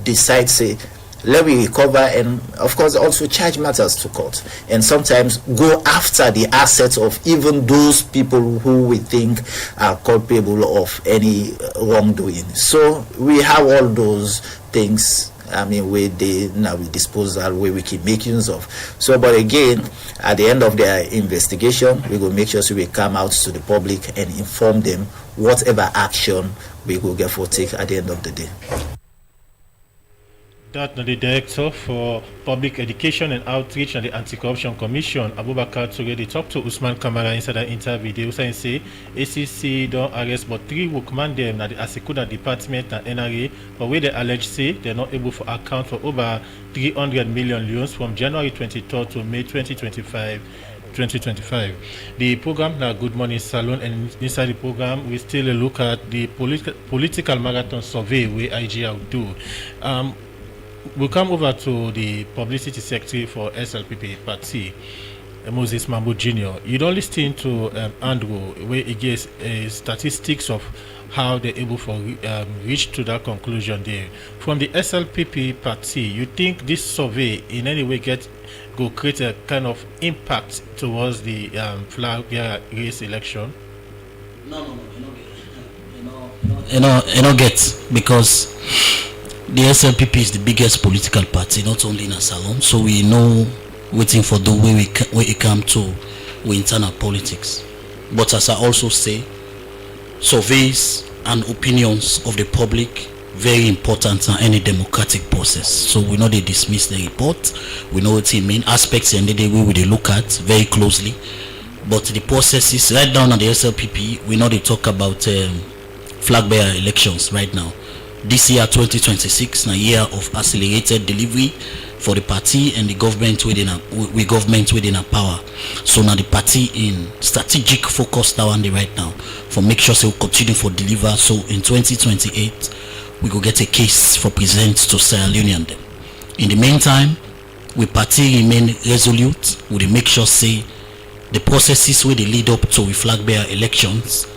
decide, say, let me recover, and of course also charge matters to court, and sometimes go after the assets of even those people who we think are culpable of any wrongdoing. So we have all those things, with the with disposal where we can make use of. So, but again, at the end of the investigation, we will make sure so we come out to the public and inform them whatever action we will get for take at the end of the day. That the Director for Public Education and Outreach and the Anti-Corruption Commission, Abubakar Toure, they talked to Usman Kamara inside an interview. They also say ACC don't arrest but 3 workmen them at the Asikuda department and NRA, but where they allege say they're not able to account for over 300 million loans from January 23rd to May 2025. The program now Good Morning Salon, and inside the program we still look at the political marathon survey where IGR do. We'll come over to the publicity secretary for SLPP Party, Moses Mambo Jr. You don't listen to Andrew where he gives statistics of how they're able to reach to that conclusion there. From the SLPP Party, you think this survey in any way go create a kind of impact towards the flag race election? No, get, because the SLPP is the biggest political party, not only in a salon, so we know waiting for the way we come to internal politics. But as I also say, surveys and opinions of the public very important in any democratic process. So we know they dismiss the report, we know what the main aspects and the way we look at very closely. But the processes right down at the SLPP, we know they talk about flag bearer elections right now. This year 2026, a year of accelerated delivery, for the party and the government within a power. So now the party in strategic focus that one day right now for make sure say we continue for deliver. So in 2028 we go get a case for present to Sierra Leonean them. In the meantime, we party remain resolute. We make sure say the processes where they lead up to flag bearer elections,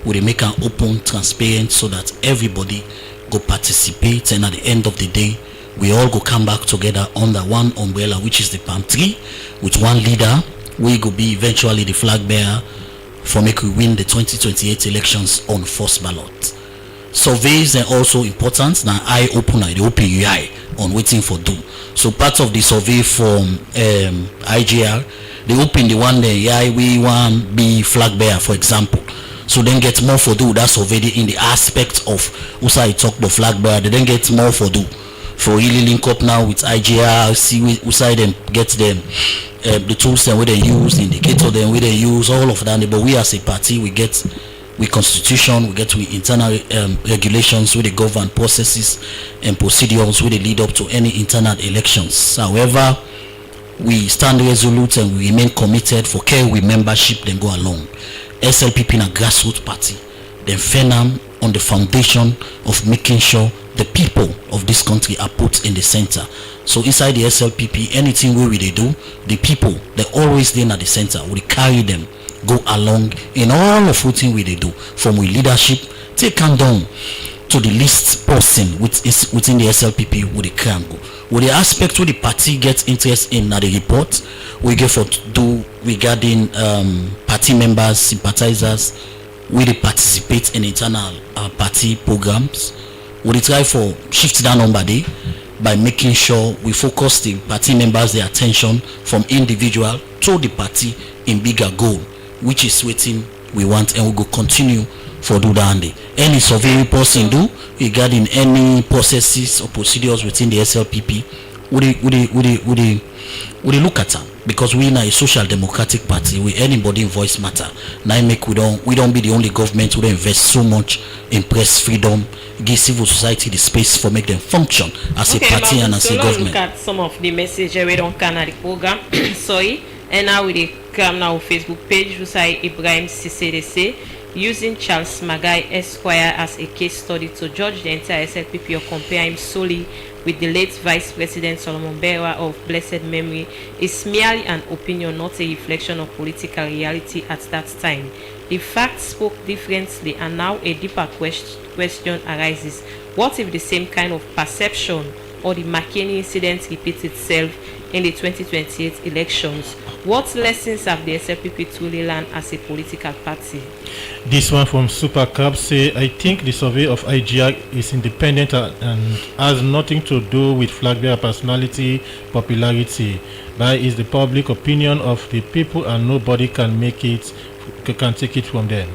we make an open, transparent, so that everybody go participate, and at the end of the day we all go come back together under one umbrella, which is the palm tree, with one leader. We go be eventually the flag bearer for make we win the 2028 elections on first ballot. Surveys are also important. Now I open the open UI on waiting for do. So part of the survey from IGR, they open the one there, yeah, we want be flag bearer, for example. So then get more for do. That's already in the aspect of Usa talk the flag bearer. They then get more for do. For really link up now with IGR, see Usa them get them the tools and where they use, the indicator then where they use, all of that. But we as a party, we get with constitution, we get with internal regulations where they govern processes and procedures where they lead up to any internal elections. However, we stand resolute and we remain committed for care with membership then go along. SLPP in a grassroots party, then FENAM on the foundation of making sure the people of this country are put in the center. So inside the SLPP, anything where we they do, the people, they always there at the center. We carry them, go along in all of what we they do, from we leadership, take them down to the least person within the SLPP with the can go. With the aspect where the party gets interest in the report, we get for do regarding party members, sympathizers, we they participate in internal party programs. We try for shift that number day by making sure we focus the party members their attention from individual to the party in bigger goal, which is waiting we want, and we go continue for do that day. Any survey reports in do regarding any processes or procedures within the SLPP, we look at them, because we are a social democratic party. We anybody in voice matter. Now make we don't be the only government who invest so much in press freedom, give civil society the space for make them function as a party and as a government. Look at some of the messages we don't can at the program. Sorry, and now we come now Facebook page. We say Ibrahim CCDC using Charles Magai Esquire as a case study to judge the entire SLPP or compare him solely with the late Vice President Solomon Bera of blessed memory is merely an opinion, not a reflection of political reality at that time. The facts spoke differently, and now a deeper question arises. What if the same kind of perception or the McKinney incident repeats itself in the 2028 elections? What lessons have the SLPP truly learned as a political party? This one from Super Cub say, I think the survey of IGR is independent and has nothing to do with flag bearer personality, popularity, but is the public opinion of the people, and nobody can take it from them.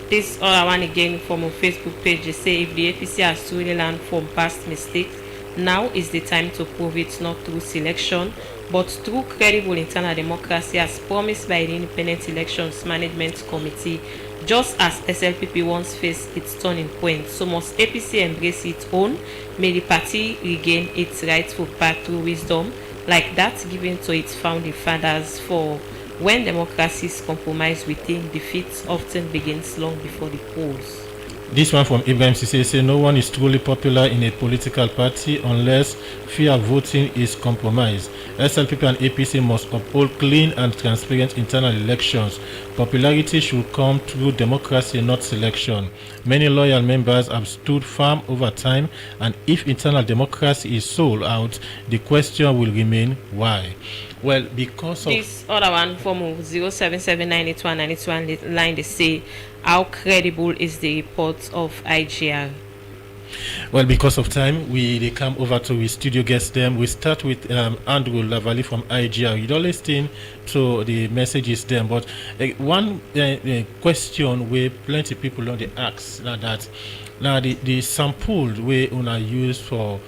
This other one again from a Facebook page, they say if the APC has truly learned from past mistakes, now is the time to prove it, not through selection, but through credible internal democracy as promised by the Independent Elections Management Committee. Just as SLPP once faced its turning point, so must APC embrace its own. May the party regain its rightful path through wisdom, like that given to its founding fathers. For when democracies compromise within, defeat often begins long before the polls. This one from Ibrahim CC say no one is truly popular in a political party unless fair voting is compromised. SLPP and APC must uphold clean and transparent internal elections. Popularity should come through democracy, not selection. Many loyal members have stood firm over time, and if internal democracy is sold out, the question will remain why. Well, because of this other one from 077981921 line, they say, how credible is the report of IGR? Well, because of time, they come over to the studio guest them. We start with Andrew Lavalley from IGR. You don't listen to the messages them, but one question where plenty people on the ask now the sample we una use for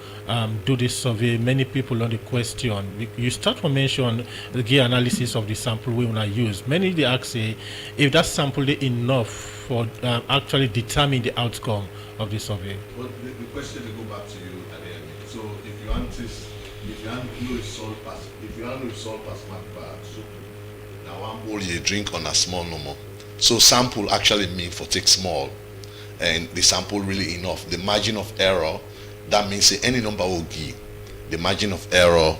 do this survey, many people on the question. You start to mention the analysis of the sample we una use. Many they ask say if that sample is enough for actually determine the outcome of the survey. Well, the question will go back to you at the end. So if you answer If you have no result pass mark soup, now one bowl you drink on a small no more. So sample actually mean for take small, and the sample really enough. The margin of error, that means say any number will give. The margin of error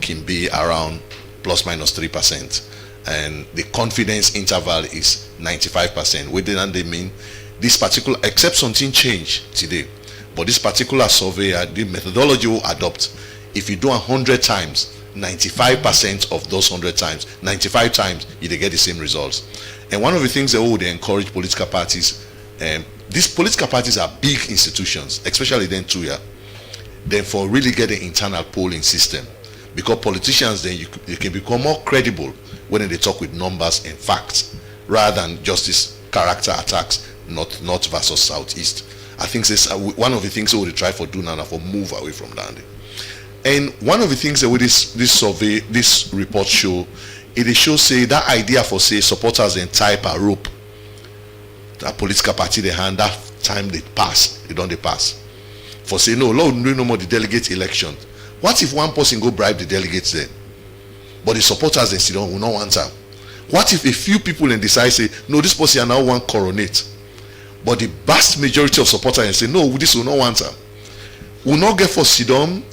can be around plus minus 3%, and the confidence interval is 95%. What did they mean? This particular, except something changed today, but this particular survey, the methodology will adopt. If you do 100 times, 95% of those 100 times, 95 times, you get the same results. And one of the things that they encourage political parties, these political parties are big institutions, especially then too, yeah. Therefore, really get an internal polling system, because politicians then you can become more credible when they talk with numbers and facts, rather than just this character attacks, north versus southeast. I think this one of the things that we try for do now for move away from that. And one of the things that with this survey, this report show, it shows say that idea for say supporters and type a rope that political party they hand that time they pass, they pass. For say no more the delegate election. What if one person go bribe the delegates then? But the supporters then sit down will not want them. What if a few people then decide say no, this person now want coronate? But the vast majority of supporters then say no, this will not want them. Will not get for sit down,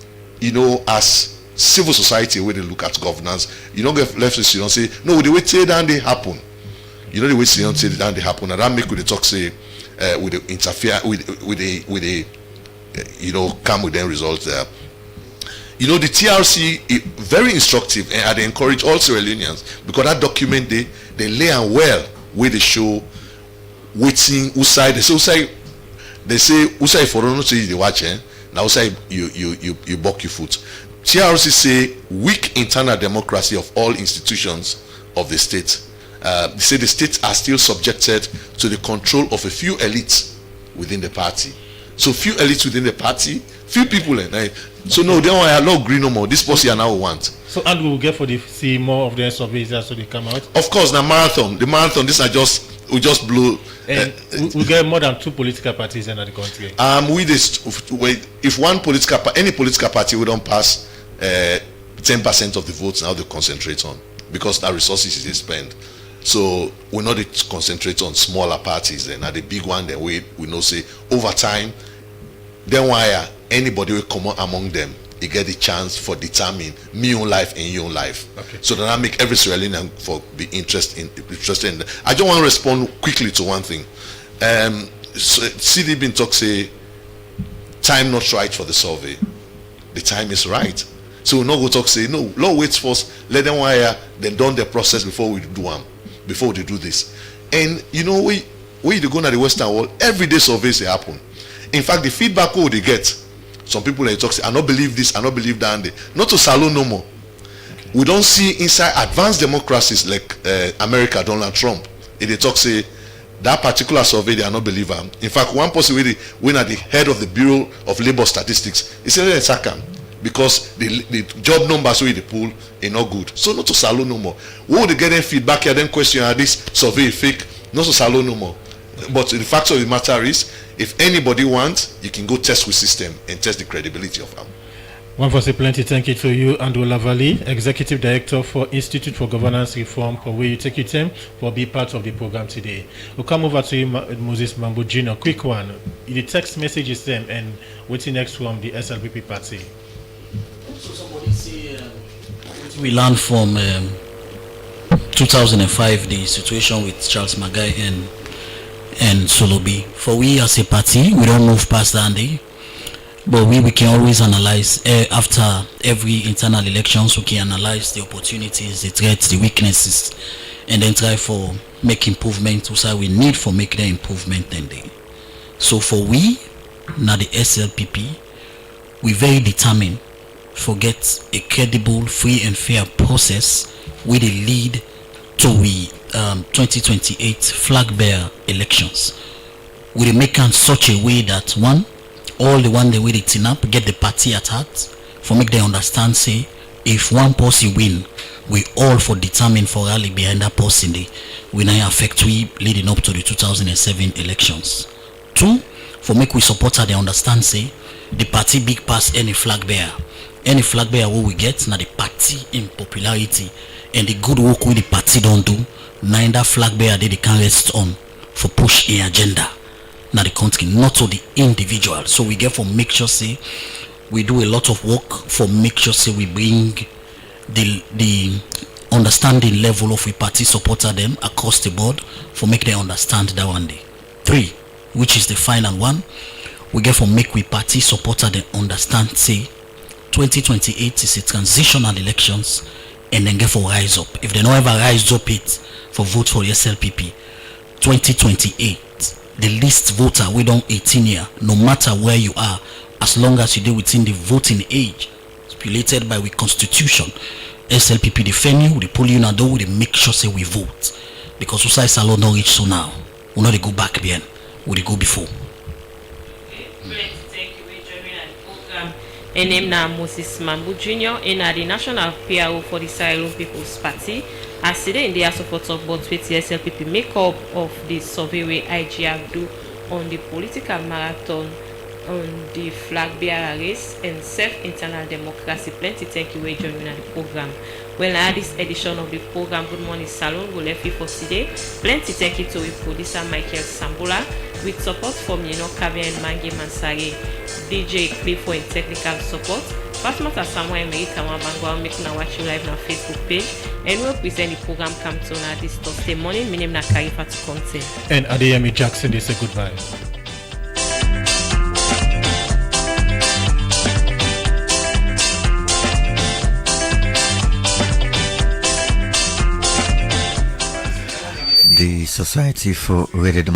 as civil society where they look at governance. You don't get left to sit down say no, the way say down they happen. The way sit down say down they happen, and that make with the talk say with the interfere with the come with them results there. The TRC is very instructive, and I encourage all Sierra Leoneans, because that document they lay on well where they show waiting Usai. They say Usai for no say they watch now Usai you buck your foot. TRC say weak internal democracy of all institutions of the state. They say the states are still subjected to the control of a few elites within the party. So few elites within the party, few people so no, they don't have no green no more. This policy I now want. So and we will get for the see more of their surveys so they come out. Of course, now marathon. The marathon. This are we just blow. And we get more than 2 political parties in the country. If any political party we don't pass 10% of the votes, now they concentrate on, because that resources is spent. So we not concentrate on smaller parties, and the big one then we know say over time, then why anybody will come out among them, you get the chance for determine me own life and your own life. Okay. So that I make every Sierra Leonean for be interested in. I just want to respond quickly to one thing. CD been talk say time not right for the survey. The time is right. So we not go talk say no, law waits first, let them wire, then done the process before we do them. Before they do this. And where you go to the Western world, every day surveys they happen. In fact, the feedback they get, some people they talk say, I don't believe this, I don't believe that. Not to salon no more. Okay. We don't see inside advanced democracies like America, Donald Trump. They talk say that particular survey they are not believer. In fact, one person when at the head of the Bureau of Labor Statistics, he said they attack him, because the job numbers where they pull are not good. So not to salon no more. When they get them feedback here, then question are this survey fake, not to salon no more. But the fact of the matter is, if anybody wants, you can go test with system and test the credibility of them. One for say plenty thank you to you, Andrew Lavalley, Executive Director for Institute for Governance Reform, for where you take your time for being part of the program today. We'll come over to you, Moses Mambo Jr. Quick one. The text message is them, and what's next from the SLPP party? So somebody say we learned from 2005 the situation with Charles Magai and Solobi. For we as a party, we don't move past that day, but we can always analyze after every internal elections. We can analyze the opportunities, the threats, the weaknesses, and then try for make improvement. So we need for make the improvement then day. So for we now the SLPP, we very determined for get a credible, free and fair process with a lead to we 2028 flag bearer elections. We make in such a way that all the one they way they turn up get the party at heart, for make them understand say if one person win, we all for determine for rally behind that person we now affect we leading up to the 2007 elections. 2, for make we supporter they understand say the party big pass any flag bearer. Any flag bearer what we get now the party in popularity and the good work with the party don't do. Neither flag bearer they can rest on for push a agenda. Now the country, not to the individual. So we get for make sure say we do a lot of work for make sure say we bring the understanding level of we party supporter them across the board for make them understand that one day. 3, which is the final one, we get for make we party supporter them understand say 2028 is a transitional elections and then get for rise up. If they don't ever rise up it for vote for the SLPP 2028, the least voter we don't 18 year, no matter where you are, as long as you do within the voting age stipulated by we constitution, SLPP defend you, the pull you now do, we make sure say we vote. Because Usai Salon don't reach so now. We know they go back behind, we go before. And name now Moses Mambu Jr. in the National PRO for the Sierra Leone People's Party. As today in the House of Talk about with the SLPP make up of the survey where IGF do on the political marathon, on the flag bearer race and self-internal democracy. Plenty thank you for joining the program. Well, now this edition of the program Good Morning Salon will left you for today. Plenty thank you to our producer Michael Sambola with support from Kavya and Mangi Mansari, DJ Clifford and technical support. Fatmata Samuel America Wabangwa make na watch you live on Facebook page and we'll present the program come to now this Thursday morning. My name na Karifa to content. And Adeyemi Jackson they say goodbye. The Society for Radio